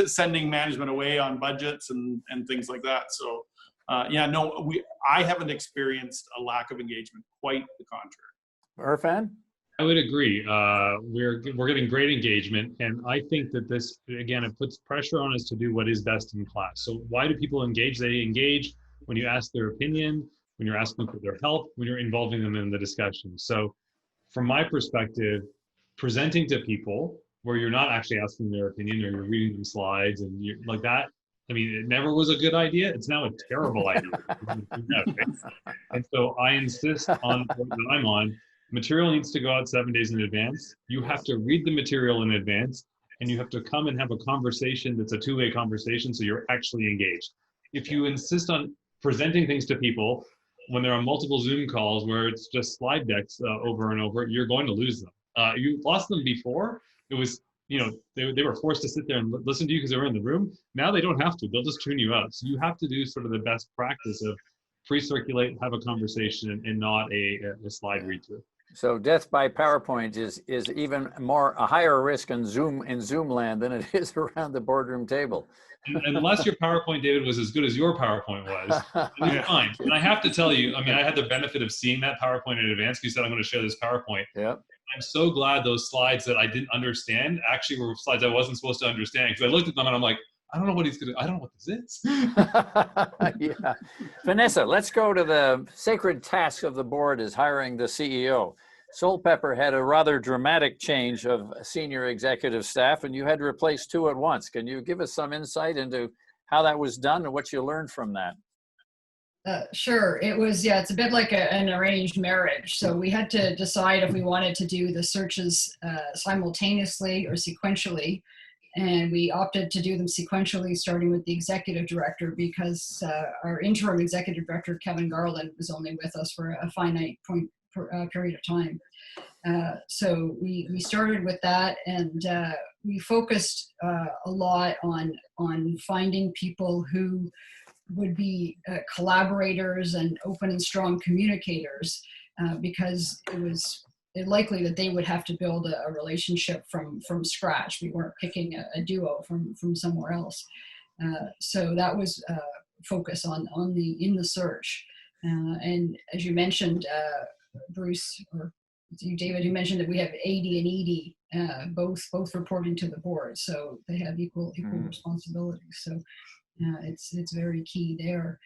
sending management away on budgets and things like that. So I haven't experienced a lack of engagement, quite the contrary. Irfan? I would agree. We're getting great engagement, and I think that this, again, it puts pressure on us to do what is best in class. So why do people engage? They engage when you ask their opinion, when you're asking for their help, when you're involving them in the discussion. So from my perspective, presenting to people where you're not actually asking their opinion or you're reading them slides and you're like that, I mean, it never was a good idea. It's now a terrible idea. And so I insist on what I'm on. Material needs to go out 7 days in advance. You have to read the material in advance, and you have to come and have a conversation that's a two-way conversation so you're actually engaged. If you insist on presenting things to people when there are multiple Zoom calls where it's just slide decks over and over, you're going to lose them. You lost them before. It was, they were forced to sit there and listen to you because they were in the room. Now they don't have to. They'll just tune you out. So you have to do sort of the best practice of pre-circulate, have a conversation, and not a slide read-through. So death by PowerPoint is even a higher risk in Zoom land than it is around the boardroom table. Unless your PowerPoint, David, was as good as your PowerPoint was, you're fine. And I have to tell you, I mean, I had the benefit of seeing that PowerPoint in advance. You said, I'm going to show this PowerPoint. Yeah. I'm so glad those slides that I didn't understand actually were slides I wasn't supposed to understand, because I looked at them and I'm like, I don't know what I don't know what this is. Yeah. Vanessa, let's go to the sacred task of the board is hiring the CEO. Soulpepper had a rather dramatic change of senior executive staff, and you had to replace 2 at once. Can you give us some insight into how that was done and what you learned from that? Sure. It was, it's a bit like an arranged marriage. So we had to decide if we wanted to do the searches simultaneously or sequentially. And we opted to do them sequentially, starting with the executive director, because our interim executive director, Kevin Garland, was only with us for a finite period of time. So we started with that, and we focused a lot on finding people who would be collaborators and open and strong communicators, because it was likely that they would have to build a relationship from scratch. We weren't picking a duo from somewhere else. So that was focus in the search. And as you mentioned, Bruce, or you, David, you mentioned that we have AD and ED both reporting to the board, so they have equal responsibilities. So It's very key there.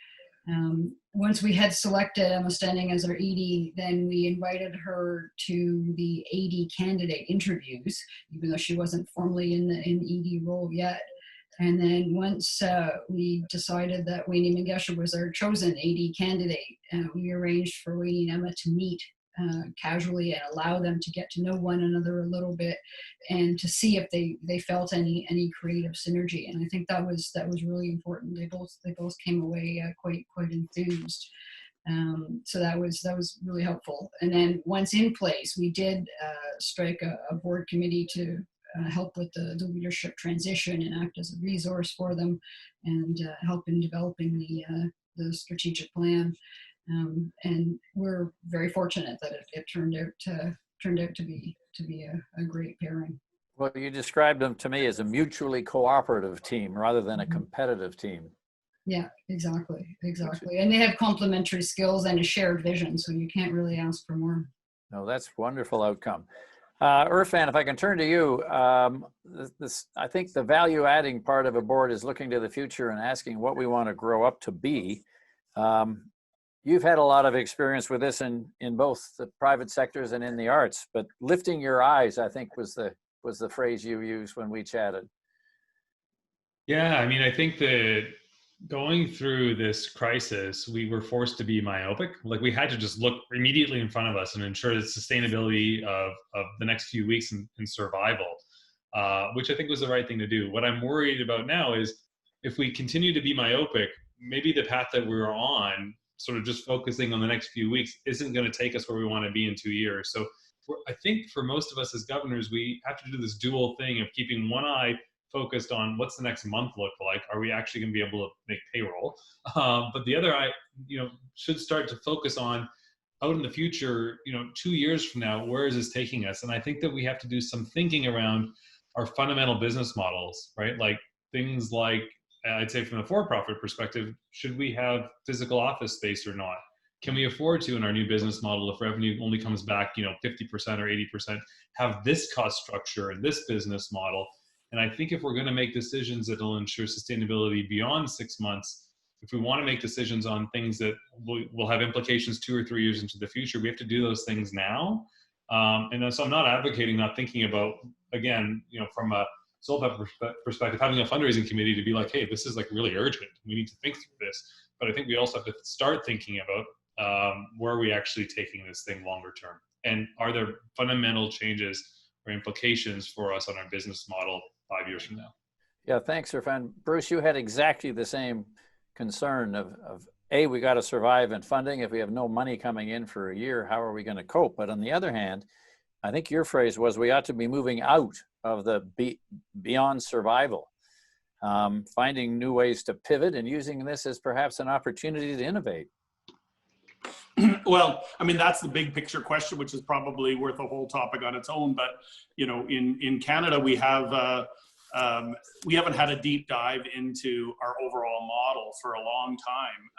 Once we had selected Emma Stenning as our ED, then we invited her to the AD candidate interviews, even though she wasn't formally in the ED role yet. And then once we decided that Wayne Mangesha was our chosen AD candidate, we arranged for Wayne and Emma to meet casually and allow them to get to know one another a little bit and to see if they felt any creative synergy. And I think that was really important. They both came away quite enthused. So that was really helpful. And then once in place, we did strike a board committee to help with the leadership transition and act as a resource for them and help in developing the strategic plan. And we're very fortunate that it turned out to be a great pairing. Well, you described them to me as a mutually cooperative team rather than a competitive team. Yeah, exactly. And they have complementary skills and a shared vision, so you can't really ask for more. No, that's a wonderful outcome. Irfan, if I can turn to you, I think the value-adding part of a board is looking to the future and asking what we want to grow up to be. You've had a lot of experience with this in both the private sectors and in the arts, but lifting your eyes, I think, was the phrase you used when we chatted. Yeah, I mean, I think that going through this crisis, we were forced to be myopic. Like, we had to just look immediately in front of us and ensure the sustainability of the next few weeks in survival, which I think was the right thing to do. What I'm worried about now is if we continue to be myopic, maybe the path that we're on, sort of just focusing on the next few weeks, isn't going to take us where we want to be in 2 years. So I think for most of us as governors, we have to do this dual thing of keeping one eye focused on what's the next month look like. Are we actually going to be able to make payroll? But the other eye, should start to focus on out in the future, 2 years from now, where is this taking us? And I think that we have to do some thinking around our fundamental business models, right? Like things like, I'd say from a for-profit perspective, should we have physical office space or not? Can we afford to, in our new business model, if revenue only comes back, 50% or 80%, have this cost structure and this business model? And I think if we're going to make decisions that will ensure sustainability beyond 6 months, if we want to make decisions on things that will have implications 2 or 3 years into the future, we have to do those things now. And so I'm not advocating not thinking about, again, from a Soulpepper perspective, having a fundraising committee to be like, hey, this is like really urgent. We need to think through this. But I think we also have to start thinking about where are we actually taking this thing longer term? And are there fundamental changes or implications for us on our business model 5 years from now? Yeah, thanks, Irfan. Bruce, you had exactly the same concern of we got to survive in funding. If we have no money coming in for a year, how are we going to cope? But on the other hand, I think your phrase was we ought to be moving out of the beyond survival, finding new ways to pivot and using this as perhaps an opportunity to innovate. Well, I mean, that's the big picture question, which is probably worth a whole topic on its own. But, in Canada, we haven't had a deep dive into our overall model for a long time.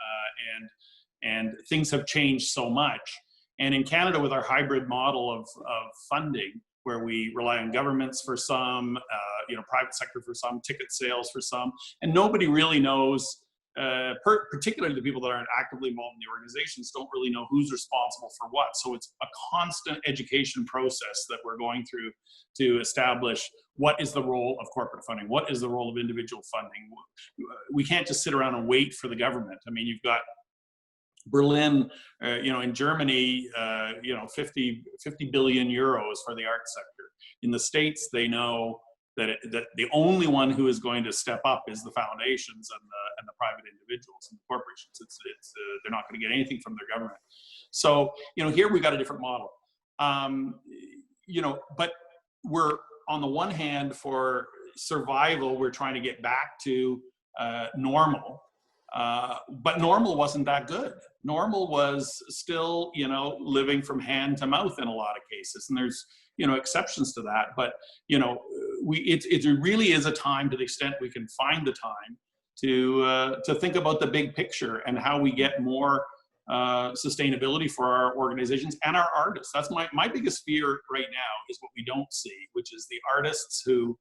And things have changed so much. And in Canada, with our hybrid model of funding, where we rely on governments for some, private sector for some, ticket sales for some, and nobody really knows, particularly the people that aren't actively involved in the organizations, don't really know who's responsible for what. So it's a constant education process that we're going through to establish what is the role of corporate funding, what is the role of individual funding. We can't just sit around and wait for the government. I mean, you've got Berlin, in Germany, 50 billion euros for the arts sector. In the States, they know that the only one who is going to step up is the foundations and the private individuals and the corporations. They're not going to get anything from their government. So, here we've got a different model. But we're, on the one hand, for survival, we're trying to get back to normal. But normal wasn't that good. Normal was still, living from hand to mouth in a lot of cases. And there's, exceptions to that. But, it really is a time, to the extent we can find the time, to think about the big picture and how we get more sustainability for our organizations and our artists. That's my biggest fear right now, is what we don't see, which is the artists who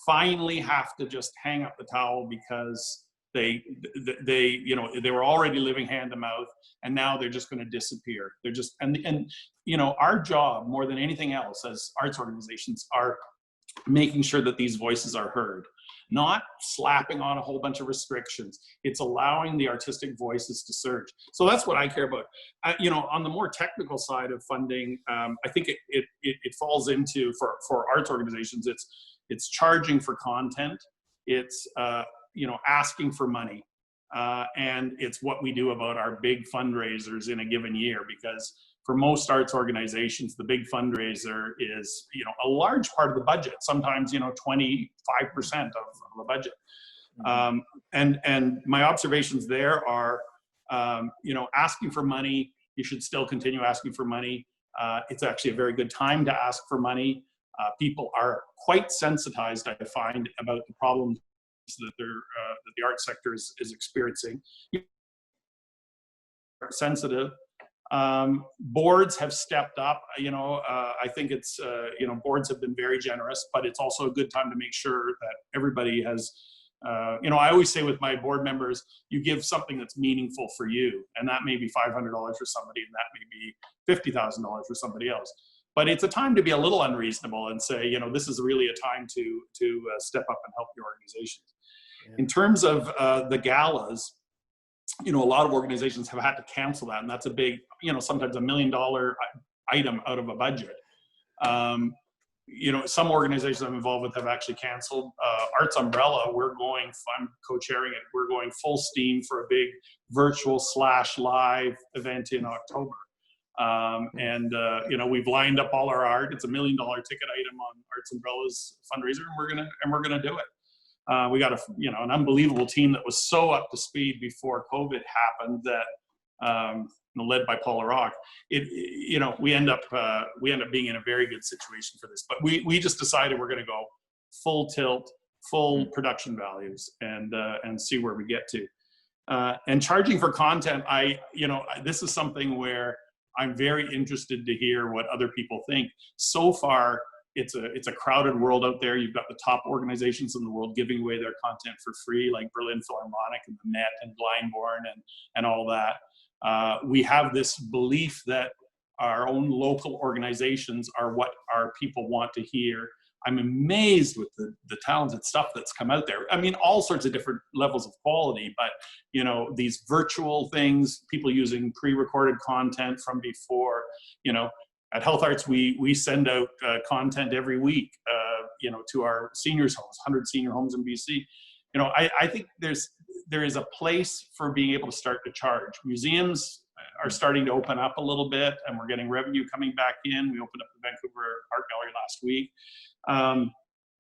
finally have to just hang up the towel because you know, they were already living hand to mouth, and now they're just going to disappear. They're just, and you know, our job more than anything else as arts organizations are making sure that these voices are heard, not slapping on a whole bunch of restrictions. It's allowing the artistic voices to surge. So that's what I care about. You know, on the more technical side of funding, I think it falls into, for arts organizations, it's charging for content. It's you know, asking for money, and it's what we do about our big fundraisers in a given year, because for most arts organizations, the big fundraiser is, you know, a large part of the budget, sometimes, you know, 25% of the budget. And my observations there are, you know, asking for money, you should still continue asking for money. It's actually a very good time to ask for money. People are quite sensitized, I find, about the problems that that the art sector is experiencing. Sensitive. Boards have stepped up. You know, I think it's, you know, boards have been very generous, but it's also a good time to make sure that everybody has, you know, I always say with my board members, you give something that's meaningful for you, and that may be $500 for somebody, and that may be $50,000 for somebody else. But it's a time to be a little unreasonable and say, you know, this is really a time to step up and help your organizations. Yeah. In terms of the galas, you know, a lot of organizations have had to cancel that, and that's a big, you know, sometimes $1 million item out of a budget. You know, some organizations I'm involved with have actually canceled. Arts Umbrella, I'm co-chairing it, we're going full steam for a big virtual / live event in October. You know, we've lined up all our art. It's $1 million ticket item on Arts Umbrella's fundraiser, and we're gonna do it. We got you know, an unbelievable team that was so up to speed before COVID happened that, you know, led by Paula Rock. You know, we end up being in a very good situation for this. But we just decided we're going to go full tilt, full production values, and see where we get to. And charging for content, you know, this is something where I'm very interested to hear what other people think. So far, it's a crowded world out there. You've got the top organizations in the world giving away their content for free, like Berlin Philharmonic and the Met and Blindborn and all that. We have this belief that our own local organizations are what our people want to hear. I'm amazed with the talented stuff that's come out there. I mean, all sorts of different levels of quality, but, you know, these virtual things, people using pre-recorded content from before, you know, at Health Arts, we send out content every week, you know, to our seniors' homes, 100 senior homes in BC. You know, I think there is a place for being able to start to charge. Museums are starting to open up a little bit, and we're getting revenue coming back in. We opened up the Vancouver Art Gallery last week.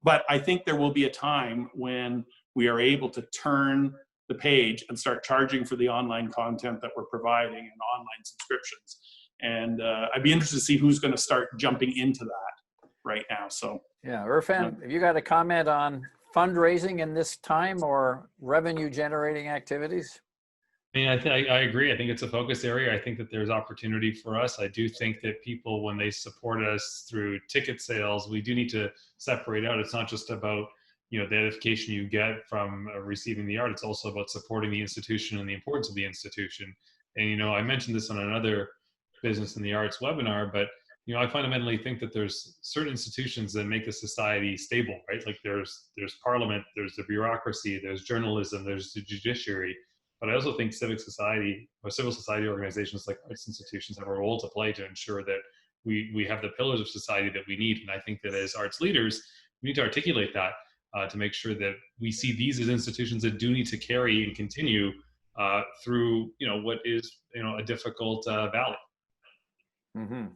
But I think there will be a time when we are able to turn the page and start charging for the online content that we're providing and online subscriptions. And I'd be interested to see who's going to start jumping into that right now. So yeah, Irfan, have you got a comment on fundraising in this time or revenue generating activities? I mean, I agree. I think it's a focus area. I think that there's opportunity for us. I do think that people, when they support us through ticket sales, we do need to separate out. It's not just about, you know, the edification you get from receiving the art. It's also about supporting the institution and the importance of the institution. And, you know, I mentioned this on another Business in the Arts webinar, but, you know, I fundamentally think that there's certain institutions that make a society stable, right? Like there's parliament, there's the bureaucracy, there's journalism, there's the judiciary. But I also think civil society organizations like arts institutions have a role to play to ensure that we have the pillars of society that we need. And I think that as arts leaders, we need to articulate that to make sure that we see these as institutions that do need to carry and continue through, you know, what is, you know, a difficult valley. Mm-hmm.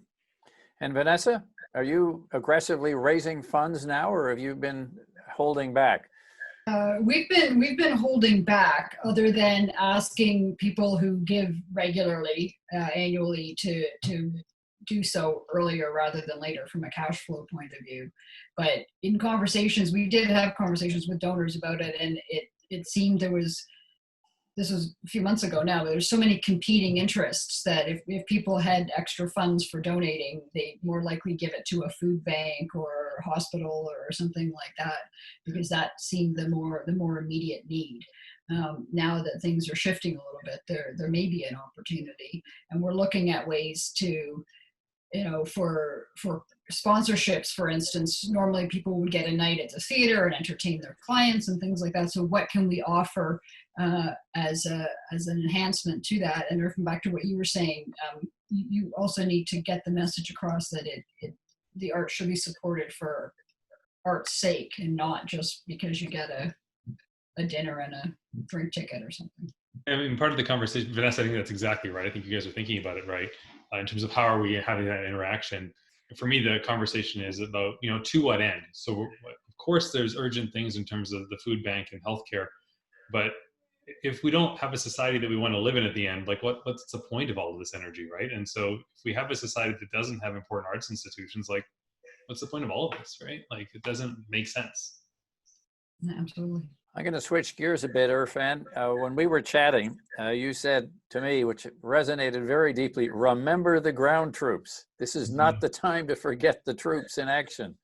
And Vanessa, are you aggressively raising funds now, or have you been holding back? We've been holding back, other than asking people who give regularly, annually, to do so earlier rather than later from a cash flow point of view. But in conversations, we did have conversations with donors about it, and it seemed this was a few months ago now, but there's so many competing interests that if people had extra funds for donating, they'd more likely give it to a food bank or a hospital or something like that, because that seemed the more immediate need. now that things are shifting a little bit, there may be an opportunity, and we're looking at ways to, for sponsorships, for instance, normally people would get a night at the theater and entertain their clients and things like that. So what can we offer as an enhancement to that? And back to what you were saying, you also need to get the message across that the art should be supported for art's sake and not just because you get a dinner and a drink ticket or something. I mean, part of the conversation, Vanessa, I think that's exactly right. I think you guys are thinking about it right, in terms of how are we having that interaction. For me, the conversation is about, to what end? So of course there's urgent things in terms of the food bank and healthcare, but if we don't have a society that we want to live in at the end, like what's the point of all of this energy, right? And so if we have a society that doesn't have important arts institutions, like what's the point of all of this, right? Like it doesn't make sense. Absolutely. I'm going to switch gears a bit, Irfan. When we were chatting, you said to me, which resonated very deeply, remember the ground troops. This is not the time to forget the troops in action.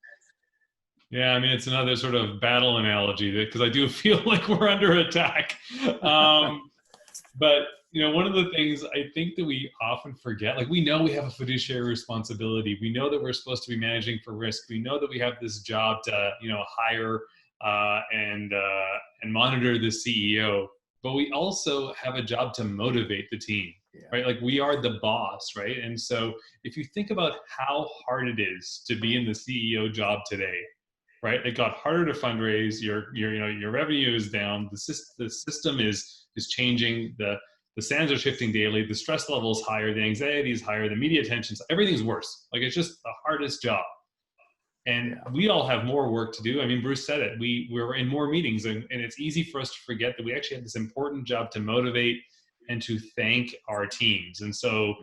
Yeah, I mean, it's another sort of battle analogy because I do feel like we're under attack. But, one of the things I think that we often forget, like we know we have a fiduciary responsibility. We know that we're supposed to be managing for risk. We know that we have this job to, hire and monitor the CEO, but we also have a job to motivate the team, right? Like we are the boss, right? And so if you think about how hard it is to be in the CEO job today, right? It got harder to fundraise. Your revenue is down. The system is changing. The sands are shifting daily. The stress level is higher. The anxiety is higher. The media attention, everything's worse. Like it's just the hardest job. And we all have more work to do. I mean, Bruce said it. We're in more meetings, and it's easy for us to forget that we actually have this important job to motivate and to thank our teams. And so,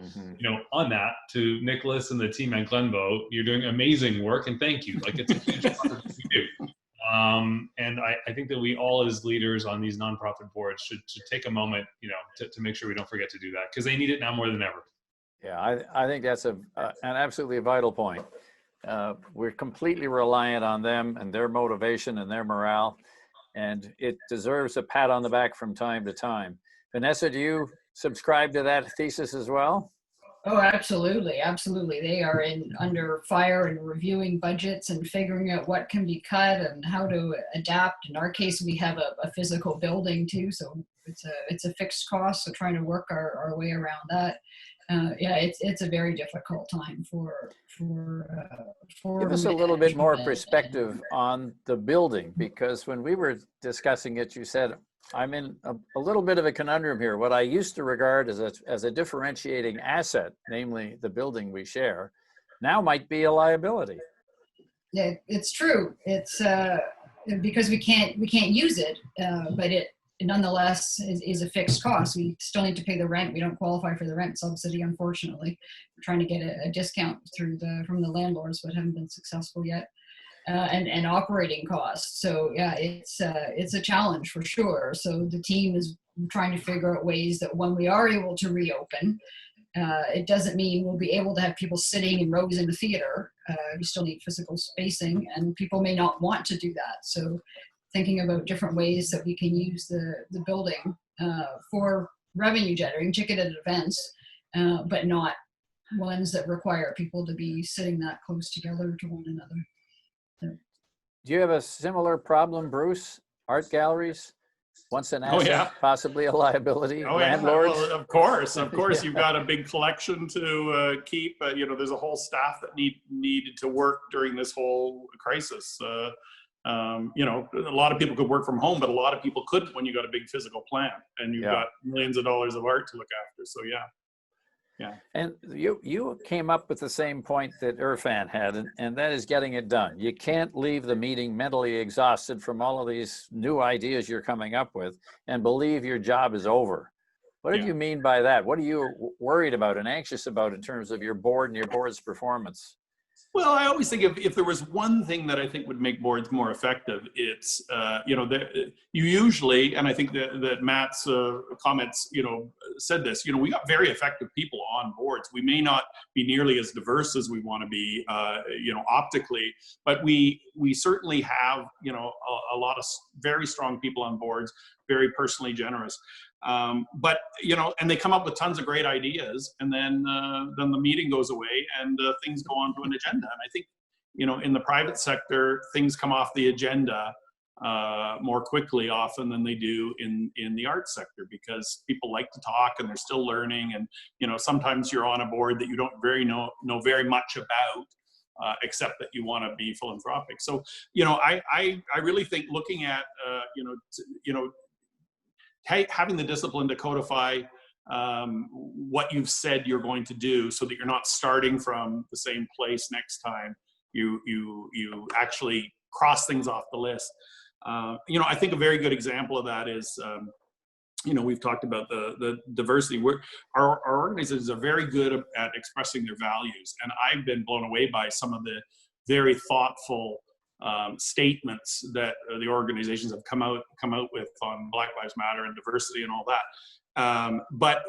on that, to Nicholas and the team at Glenbow, you're doing amazing work, and thank you. Like it's a huge part of what we do. And I think that we all as leaders on these nonprofit boards should take a moment, to make sure we don't forget to do that because they need it now more than ever. Yeah, I think that's an absolutely vital point. We're completely reliant on them and their motivation and their morale, and it deserves a pat on the back from time to time. Vanessa, do you subscribe to that thesis as well? Oh, absolutely. Absolutely. They are under fire and reviewing budgets and figuring out what can be cut and how to adapt. In our case, we have a physical building too, so it's a fixed cost, so trying to work our way around that. It's a very difficult time for Give us a little bit more perspective on the building, because when we were discussing it, you said, I'm in a little bit of a conundrum here. What I used to regard as a differentiating asset, namely the building we share, now might be a liability. Yeah, it's true. It's because we can't use it, but it nonetheless is a fixed cost. We still need to pay the rent. We don't qualify for the rent subsidy, unfortunately. We're trying to get a discount from the landlords, but haven't been successful yet. And operating costs. So yeah, it's a challenge for sure. So the team is trying to figure out ways that when we are able to reopen, it doesn't mean we'll be able to have people sitting in rows in the theater. We still need physical spacing, and people may not want to do that. So thinking about different ways that we can use the building for revenue generating ticketed events, but not ones that require people to be sitting that close together to one another. Do you have a similar problem, Bruce? Art galleries, once an asset, possibly a liability. Landlords? Well, of course, you've got a big collection to keep. There's a whole staff that needed to work during this whole crisis. A lot of people could work from home, but a lot of people couldn't when you got a big physical plant and you've got millions of dollars of art to look after. So yeah. And you came up with the same point that Irfan had, and that is getting it done. You can't leave the meeting mentally exhausted from all of these new ideas you're coming up with and believe your job is over. What did you mean by that? What are you worried about and anxious about in terms of your board and your board's performance? Well, I always think if there was one thing that I think would make boards more effective, it's, you usually, and I think that Matt's comments, said this, we got very effective people on boards. We may not be nearly as diverse as we want to be, optically, but we certainly have, a lot of very strong people on boards, very personally generous. But and they come up with tons of great ideas, and then the meeting goes away and things go on to an agenda. And I think, in the private sector, things come off the agenda more quickly often than they do in the arts sector, because people like to talk and they're still learning. And, sometimes you're on a board that you don't know very much about, except that you want to be philanthropic. So, I really think looking at, having the discipline to codify what you've said you're going to do, so that you're not starting from the same place next time you actually cross things off the list. I think a very good example of that is, we've talked about the diversity. Our organizations are very good at expressing their values, and I've been blown away by some of the very thoughtful statements that the organizations have come out with on Black Lives Matter and diversity and all that. But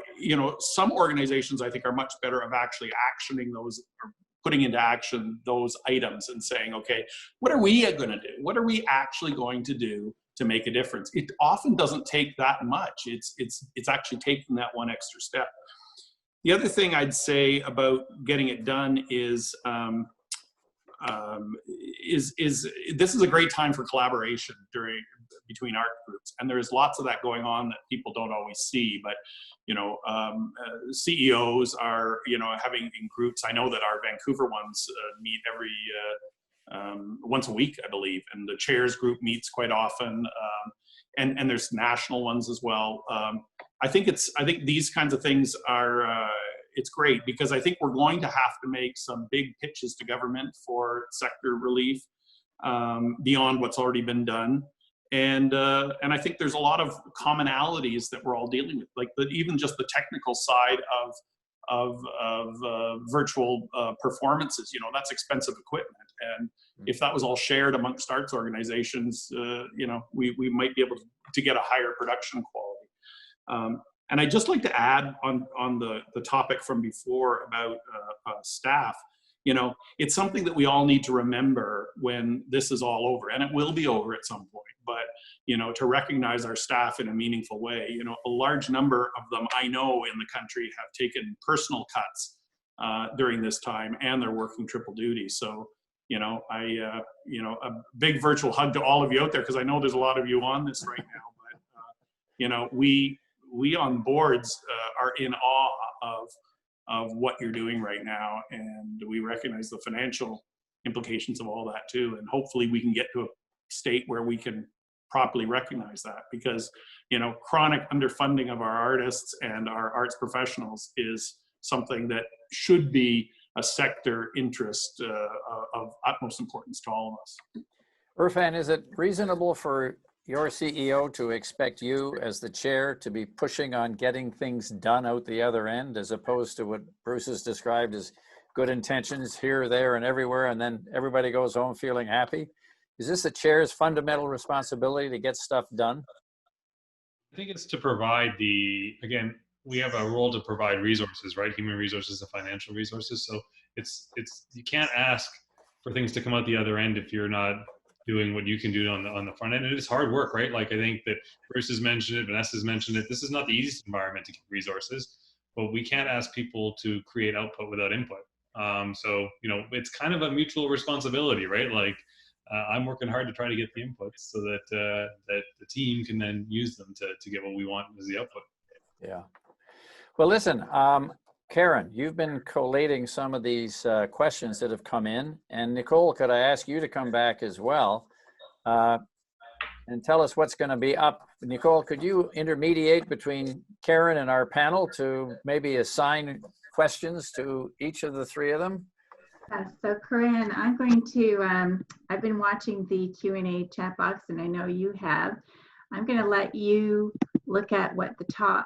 some organizations, I think, are much better at actually actioning those, or putting into action those items and saying, okay, what are we going to do? What are we actually going to do to make a difference? It often doesn't take that much. It's actually taking that one extra step. The other thing I'd say about getting it done is this is a great time for collaboration between art groups, and there's lots of that going on that people don't always see. But CEOs are having in groups. I know that our Vancouver ones meet every once a week, I believe, and the chairs group meets quite often, and there's national ones as well. I think these kinds of things are it's great, because I think we're going to have to make some big pitches to government for sector relief beyond what's already been done. And I think there's a lot of commonalities that we're all dealing with, like even just the technical side of virtual performances. That's expensive equipment, and if that was all shared amongst arts organizations, we might be able to get a higher production quality. And I'd just like to add on the topic from before about staff. It's something that we all need to remember when this is all over, and it will be over at some point. But to recognize our staff in a meaningful way. A large number of them I know in the country have taken personal cuts during this time, and they're working triple duty. So a big virtual hug to all of you out there, because I know there's a lot of you on this right now. But we on boards are in awe of what you're doing right now, and we recognize the financial implications of all that too. And hopefully we can get to a state where we can properly recognize that, because chronic underfunding of our artists and our arts professionals is something that should be a sector interest of utmost importance to all of us. Irfan, is it reasonable for your CEO to expect you as the chair to be pushing on getting things done out the other end, as opposed to what Bruce has described as good intentions here, there, and everywhere, and then everybody goes home feeling happy? Is this the chair's fundamental responsibility to get stuff done? I think it's to provide again, we have a role to provide resources, right? Human resources and financial resources. So it's you can't ask for things to come out the other end if you're not doing what you can do on the front end. And it is hard work, right? Like, I think that Bruce has mentioned it, Vanessa's mentioned it. This is not the easiest environment to get resources, but we can't ask people to create output without input. So, it's kind of a mutual responsibility, right? Like, I'm working hard to try to get the inputs so that that the team can then use them to get what we want as the output. Yeah. Well, listen, Karen, you've been collating some of these questions that have come in, and Nicole, could I ask you to come back as well and tell us what's going to be up? Nicole, could you intermediate between Karen and our panel to maybe assign questions to each of the three of them? So Corinne, I'm going to, I've been watching the Q&A chat box, and I know you have. I'm going to let you look at what the top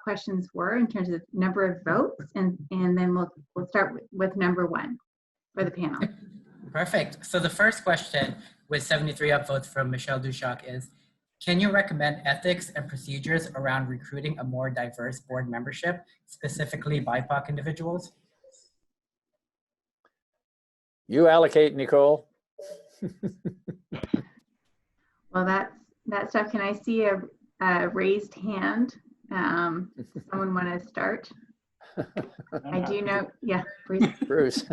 questions were in terms of number of votes, and then we'll start with number one for the panel. Perfect. So the first question with 73 upvotes from Michelle Dushak is, Can you recommend ethics and procedures around recruiting a more diverse board membership, specifically BIPOC individuals? You allocate, Nicole. Well, that's stuff. Can I see a raised hand? Someone want to start? I do know, yeah, Bruce. Bruce.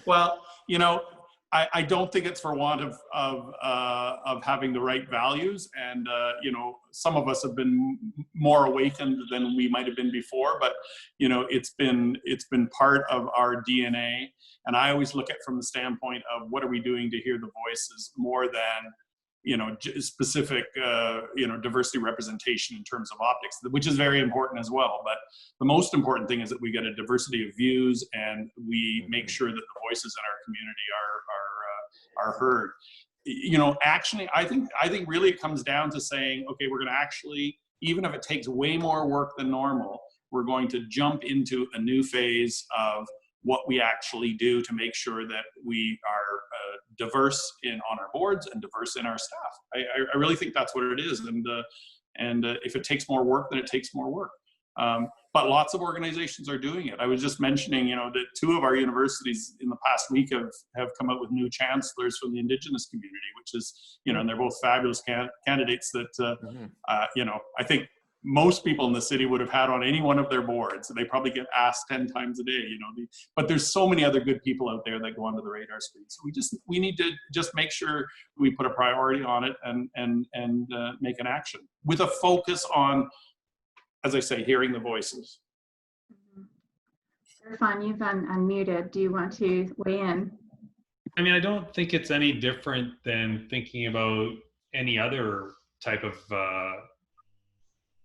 Well, you know, I don't think it's for want of having the right values, and you know, some of us have been more awakened than we might have been before, but you know, it's been part of our DNA, and I always look at it from the standpoint of what are we doing to hear the voices more than, you know, specific you know, diversity representation in terms of optics, which is very important as well. But the most important thing is that we get a diversity of views, and we make sure that the voices in our community are heard. You know, actually, I think really it comes down to saying, okay, we're going to actually, even if it takes way more work than normal, we're going to jump into a new phase of what we actually do to make sure that we are diverse on our boards and diverse in our staff. I really think that's what it is. And if it takes more work, then it takes more work. But lots of organizations are doing it. I was just mentioning, you know, that 2 of our universities in the past week have come out with new chancellors from the Indigenous community, which is, you know, and they're both fabulous candidates that, you know, I think most people in the city would have had on any one of their boards. They probably get asked 10 times a day, you know, but there's so many other good people out there that go onto the radar screen. So we need to just make sure we put a priority on it and make an action with a focus on, as I say, hearing the voices. Irfan, you've unmuted. Do you want to weigh in? I mean, I don't think it's any different than thinking about any other type of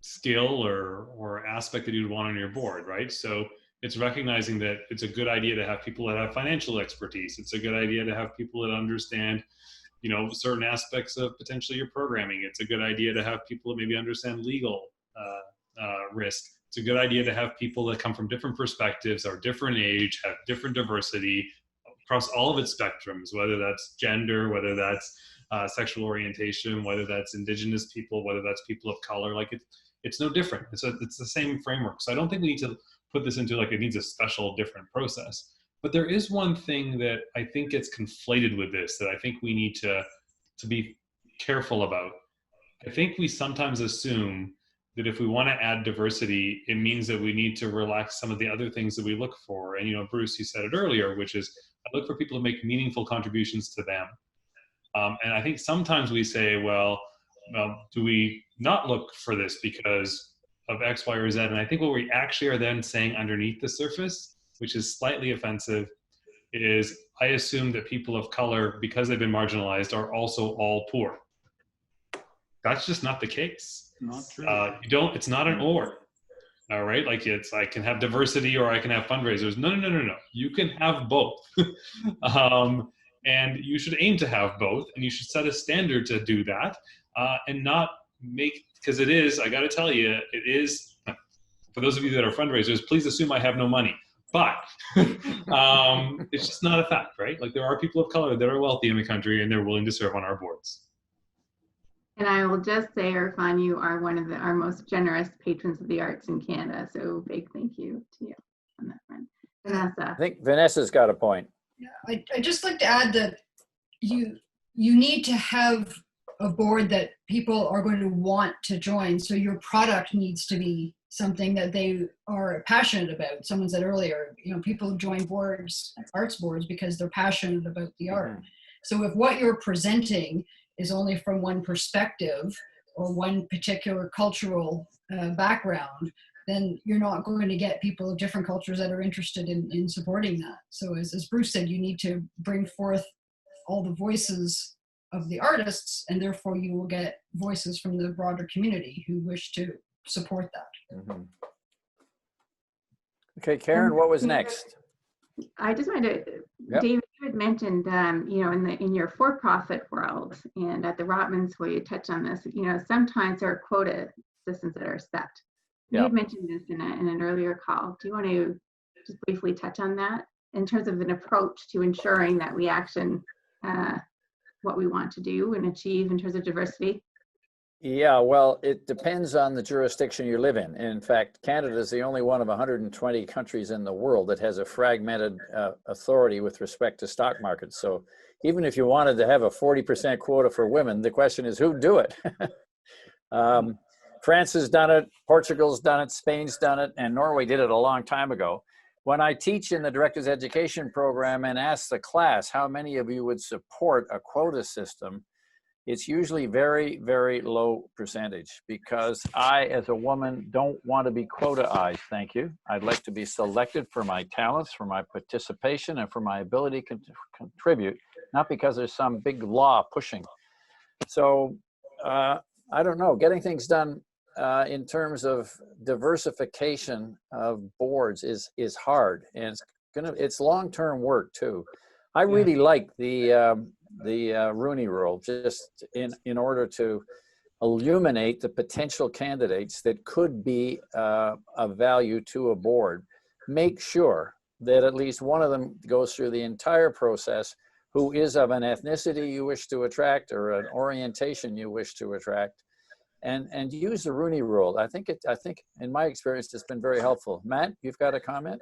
skill or aspect that you'd want on your board, right? So it's recognizing that it's a good idea to have people that have financial expertise. It's a good idea to have people that understand, you know, certain aspects of potentially your programming. It's a good idea to have people that maybe understand legal risk. It's a good idea to have people that come from different perspectives, are different age, have different diversity across all of its spectrums, whether that's gender, whether that's sexual orientation, whether that's Indigenous people, whether that's people of color. Like it's no different. It's the same framework. So I don't think we need to put this into like it needs a special different process. But there is one thing that I think gets conflated with this that I think we need to be careful about. I think we sometimes assume that if we want to add diversity, it means that we need to relax some of the other things that we look for. And, you know, Bruce, you said it earlier, which is I look for people to make meaningful contributions to them. And I think sometimes we say, well, do we not look for this because of X, Y, or Z? And I think what we actually are then saying underneath the surface, which is slightly offensive, is I assume that people of color, because they've been marginalized, are also all poor. That's just not the case. Not true. It's not an or. All right, like I can have diversity or I can have fundraisers. No. You can have both. And you should aim to have both, and you should set a standard to do that, and not make, because it is, I got to tell you, it is, for those of you that are fundraisers, please assume I have no money. But it's just not a fact, right? Like there are people of color that are wealthy in the country and they're willing to serve on our boards. And I will just say, Irfan, you are one of our most generous patrons of the arts in Canada. So big thank you to you on that front. Vanessa. I think Vanessa's got a point. Yeah, I'd just like to add that you need to have a board that people are going to want to join. So your product needs to be something that they are passionate about. Someone said earlier, you know, people join boards, arts boards, because they're passionate about the art. So if what you're presenting is only from one perspective or one particular cultural background, then you're not going to get people of different cultures that are interested in supporting that. So as Bruce said, you need to bring forth all the voices of the artists, and therefore you will get voices from the broader community who wish to support that. Mm-hmm. Okay, Karen, what was next? I just wanted to, David, you had mentioned, you know, in your for-profit world and at the Rotman School, you touched on this, you know, sometimes there are quota systems that are set. You had mentioned this in an earlier call. Do you want to just briefly touch on that in terms of an approach to ensuring that we action what we want to do and achieve in terms of diversity? Yeah, well, it depends on the jurisdiction you live in. In fact, Canada is the only one of 120 countries in the world that has a fragmented authority with respect to stock markets. So even if you wanted to have a 40% quota for women, the question is who'd do it? France has done it, Portugal's done it, Spain's done it, and Norway did it a long time ago. When I teach in the Director's Education program and ask the class how many of you would support a quota system, it's usually very, very low percentage, because I, as a woman, don't want to be quotaized, thank you. I'd like to be selected for my talents, for my participation, and for my ability to contribute, not because there's some big law pushing. So I don't know, getting things done in terms of diversification of boards is hard, and it's long-term work too. I really like the Rooney Rule, just in order to illuminate the potential candidates that could be of value to a board. Make sure that at least one of them goes through the entire process, who is of an ethnicity you wish to attract or an orientation you wish to attract, and use the Rooney Rule. I think in my experience it's been very helpful. Matt, you've got a comment?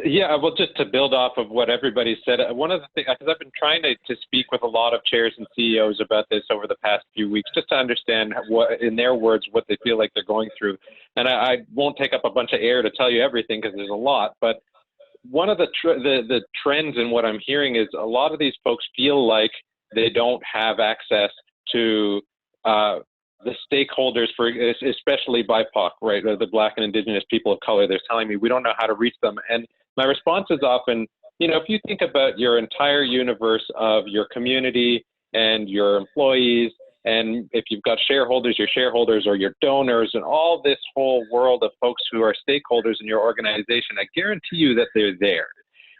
Yeah, well, just to build off of what everybody said, one of the things, because I've been trying to speak with a lot of chairs and CEOs about this over the past few weeks, just to understand what, in their words, what they feel like they're going through. And I won't take up a bunch of air to tell you everything, because there's a lot, but one of the trends in what I'm hearing is a lot of these folks feel like they don't have access to the stakeholders, for especially BIPOC, right? The Black and Indigenous people of color. They're telling me we don't know how to reach them. And my response is often, if you think about your entire universe of your community and your employees, and if you've got shareholders, your shareholders or your donors, and all this whole world of folks who are stakeholders in your organization, I guarantee you that they're there.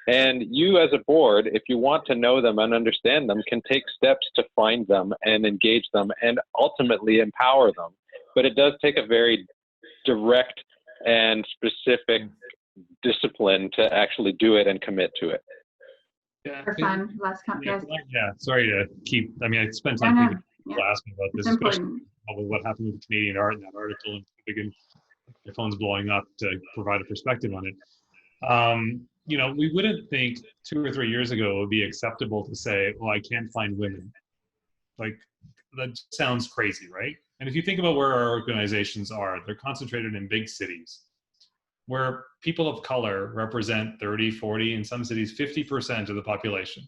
And you as a board, if you want to know them and understand them, can take steps to find them and engage them and ultimately empower them. But it does take a very direct and specific discipline to actually do it and commit to it. Yeah, For fun, last comment. Yes. yeah, sorry to keep, I spent time thinking people asking about this, It's especially important. with what happened with the Canadian art in that article, and again, your phone's blowing up to provide a perspective on it. We wouldn't think 2 or 3 years ago it would be acceptable to say, well, I can't find women. Like, that sounds crazy, right? And if you think about where our organizations are, they're concentrated in big cities where people of color represent 30, 40, in some cities, 50% of the population.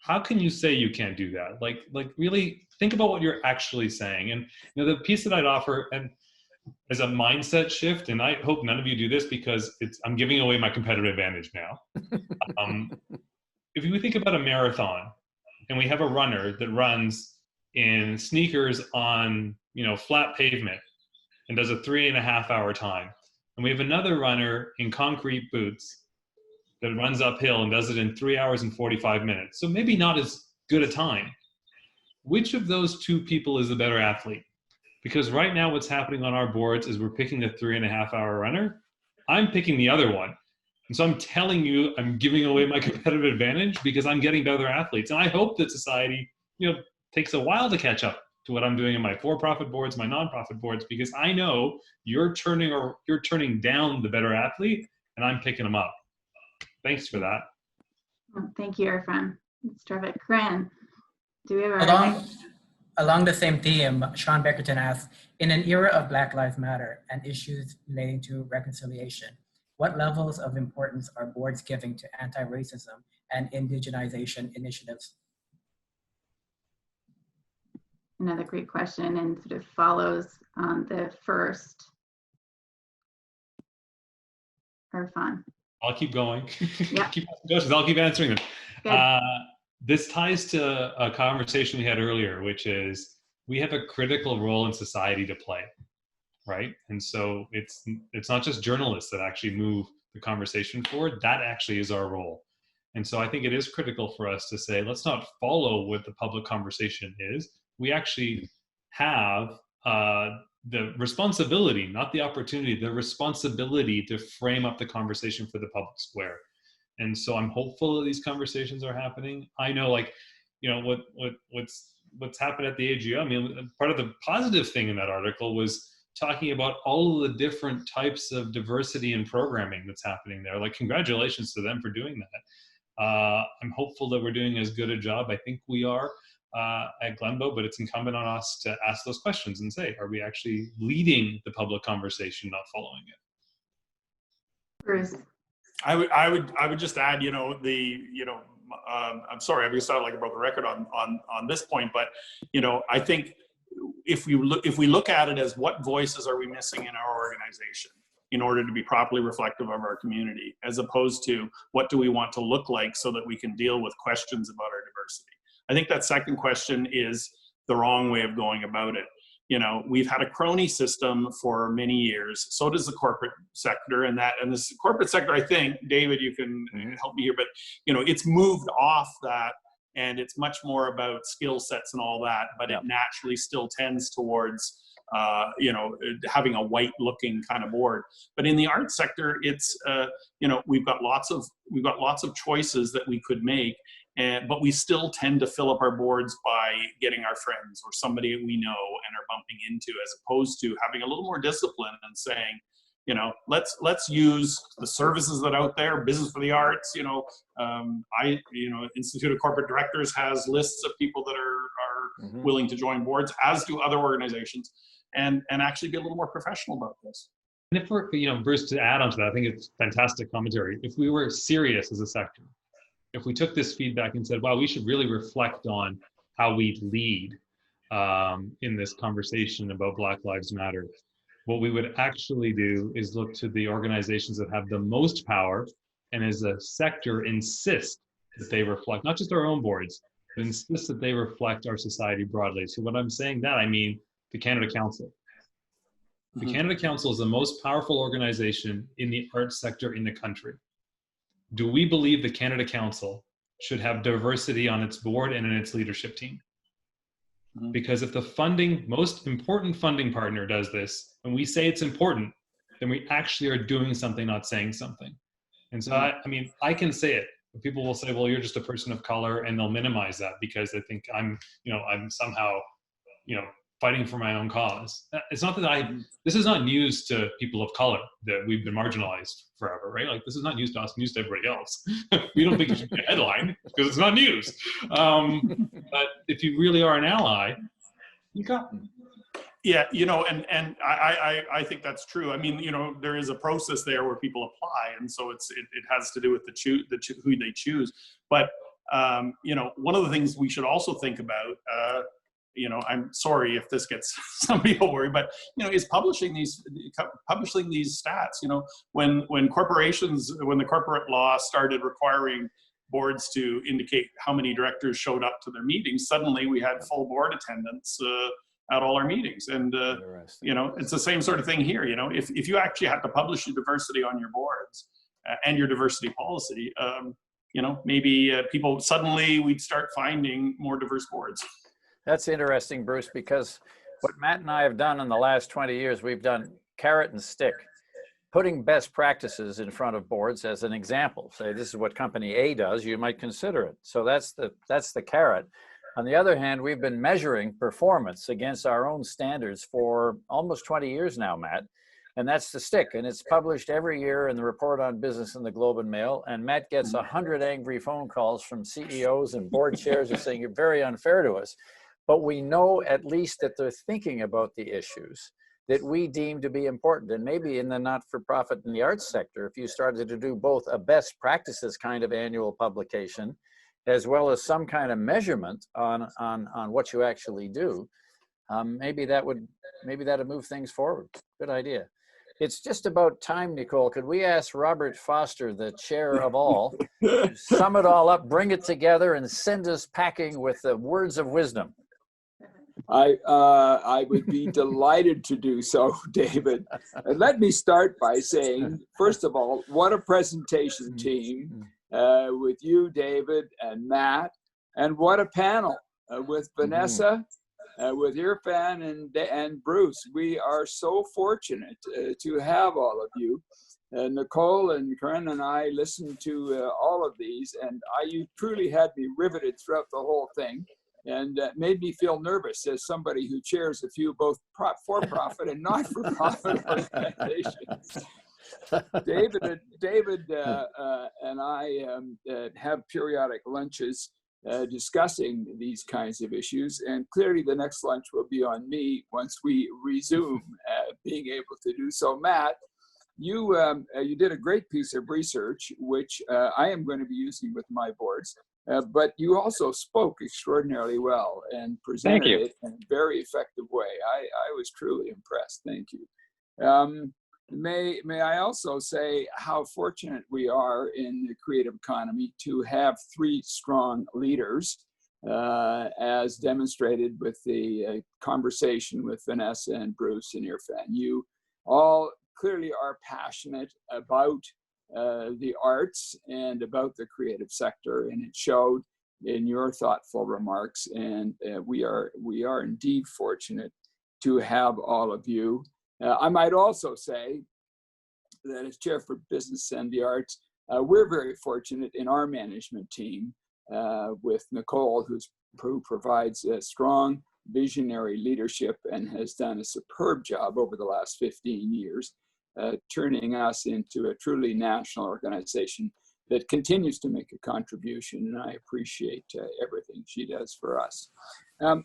How can you say you can't do that? Like really think about what you're actually saying. And the piece that I'd offer, and as a mindset shift, and I hope none of you do this because I'm giving away my competitive advantage now. If you think about a marathon and we have a runner that runs in sneakers on flat pavement and does a 3.5 hour time, and we have another runner in concrete boots that runs uphill and does it in 3 hours and 45 minutes, so maybe not as good a time, which of those two people is the better athlete? Because right now what's happening on our boards is we're picking the 3.5 hour runner. I'm picking the other one. And so I'm telling you, I'm giving away my competitive advantage because I'm getting better athletes. And I hope that society, takes a while to catch up to what I'm doing in my for-profit boards, my nonprofit boards, because I know you're turning down the better athlete and I'm picking them up. Thanks for that. Thank you, Irfan. It's terrific. Corinne, do we have Along the same theme, Sean Beckerton asks, in an era of Black Lives Matter and issues relating to reconciliation, what levels of importance are boards giving to anti-racism and indigenization initiatives? Another great question, and sort of follows on the first. Irfan. I'll keep going. Yeah. I'll keep answering them. Good. This ties to a conversation we had earlier, which is we have a critical role in society to play, right? And so it's not just journalists that actually move the conversation forward. That actually is our role. And so I think it is critical for us to say, let's not follow what the public conversation is. We actually have the responsibility, not the opportunity, the responsibility to frame up the conversation for the public square. And so I'm hopeful that these conversations are happening. I know, what's happened at the AGO. I mean, part of the positive thing in that article was talking about all of the different types of diversity in programming that's happening there. Like, congratulations to them for doing that. I'm hopeful that we're doing as good a job. I think we are at Glenbow, but it's incumbent on us to ask those questions and say, are we actually leading the public conversation, not following it? Bruce. I would just add, I'm sorry, I sound like I broke the record on this point, but I think if we look at it as what voices are we missing in our organization in order to be properly reflective of our community, as opposed to what do we want to look like so that we can deal with questions about our diversity. I think that second question is the wrong way of going about it. We've had a crony system for many years. So does the corporate sector, and this corporate sector, I think, David, you can help me here, but it's moved off that, and it's much more about skill sets and all that. But it naturally still tends towards having a white-looking kind of board. But in the arts sector, it's we've got lots of choices that we could make. But we still tend to fill up our boards by getting our friends or somebody we know and are bumping into, as opposed to having a little more discipline and saying, let's use the services that are out there, Business for the Arts. Institute of Corporate Directors has lists of people that are willing to join boards, as do other organizations, and actually be a little more professional about this. And if we're, Bruce, to add on to that, I think it's fantastic commentary. If we were serious as a sector, if we took this feedback and said, wow, we should really reflect on how we lead in this conversation about Black Lives Matter, what we would actually do is look to the organizations that have the most power, and as a sector insist that they reflect, not just our own boards, but insist that they reflect our society broadly. So when I'm saying that, I mean the Canada Council. The Canada Council is the most powerful organization in the arts sector in the country. Do we believe the Canada Council should have diversity on its board and in its leadership team? Because if the most important funding partner does this, and we say it's important, then we actually are doing something, not saying something. And so, I can say it. People will say, well, you're just a person of color, and they'll minimize that because they think I'm somehow, fighting for my own cause. It's not that this is not news to people of color that we've been marginalized forever, right? Like, this is not news to us, news to everybody else. We don't think it should be a headline because it's not news. But if you really are an ally, you got them. Yeah, and I think that's true. I mean, there is a process there where people apply, and so it has to do with who they choose. But one of the things we should also think about, I'm sorry if this gets some people worried, but is publishing these stats. When the corporate law started requiring boards to indicate how many directors showed up to their meetings, suddenly we had full board attendance at all our meetings. And it's the same sort of thing here. If you actually had to publish your diversity on your boards and your diversity policy, maybe people suddenly we'd start finding more diverse boards. That's interesting, Bruce, because what Matt and I have done in the last 20 years, we've done carrot and stick, putting best practices in front of boards as an example. Say, this is what company A does, you might consider it. So that's the carrot. On the other hand, we've been measuring performance against our own standards for almost 20 years now, Matt. And that's the stick. And it's published every year in the Report on Business in the Globe and Mail. And Matt gets 100 angry phone calls from CEOs and board chairs who are saying, you're very unfair to us. But we know at least that they're thinking about the issues that we deem to be important. And maybe in the not-for-profit and the arts sector, if you started to do both a best practices kind of annual publication, as well as some kind of measurement on what you actually do, maybe that'd move things forward. Good idea. It's just about time, Nicole. Could we ask Robert Foster, the chair of all, to sum it all up, bring it together, and send us packing with the words of wisdom? I would be delighted to do so, David. And let me start by saying, first of all, what a presentation team with you, David, and Matt, and what a panel with Vanessa, with Irfan and Bruce. We are so fortunate to have all of you. Nicole and Karen and I listened to all of these, and you truly had me riveted throughout the whole thing, and made me feel nervous as somebody who chairs a few both for-profit and not-for-profit organizations. David and I have periodic lunches discussing these kinds of issues, and clearly the next lunch will be on me once we resume being able to do so. Matt, you did a great piece of research, which I am going to be using with my boards, but you also spoke extraordinarily well and presented it in a very effective way. I was truly impressed. Thank you. May I also say how fortunate we are in the creative economy to have three strong leaders, as demonstrated with the conversation with Vanessa and Bruce and Irfan. You all clearly are passionate about the arts and about the creative sector, and it showed in your thoughtful remarks. And we are indeed fortunate to have all of you. I might also say that as Chair for Business and the Arts, we're very fortunate in our management team with Nicole, who provides a strong visionary leadership and has done a superb job over the last 15 years, turning us into a truly national organization that continues to make a contribution, and I appreciate everything she does for us.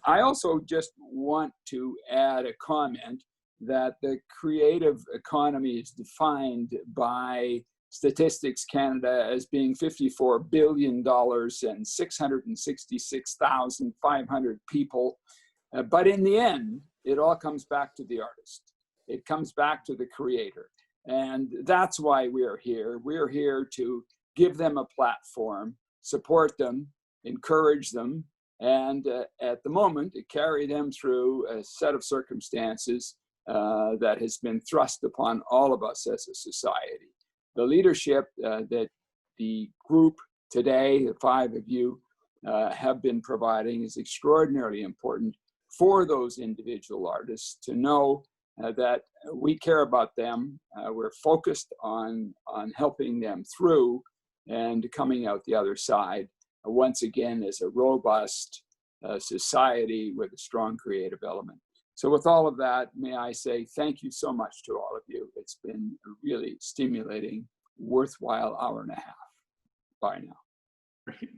I also just want to add a comment that the creative economy is defined by Statistics Canada as being $54 billion and 666,500 people. But in the end, it all comes back to the artist. It comes back to the creator. And that's why we're here. We're here to give them a platform, support them, encourage them, and at the moment, to carry them through a set of circumstances that has been thrust upon all of us as a society. The leadership that the group today, the five of you, have been providing is extraordinarily important for those individual artists to know that we care about them. We're focused on helping them through and coming out the other side, once again, as a robust society with a strong creative element. So with all of that, may I say thank you so much to all of you. It's been a really stimulating, worthwhile hour and a half. Bye now. Great.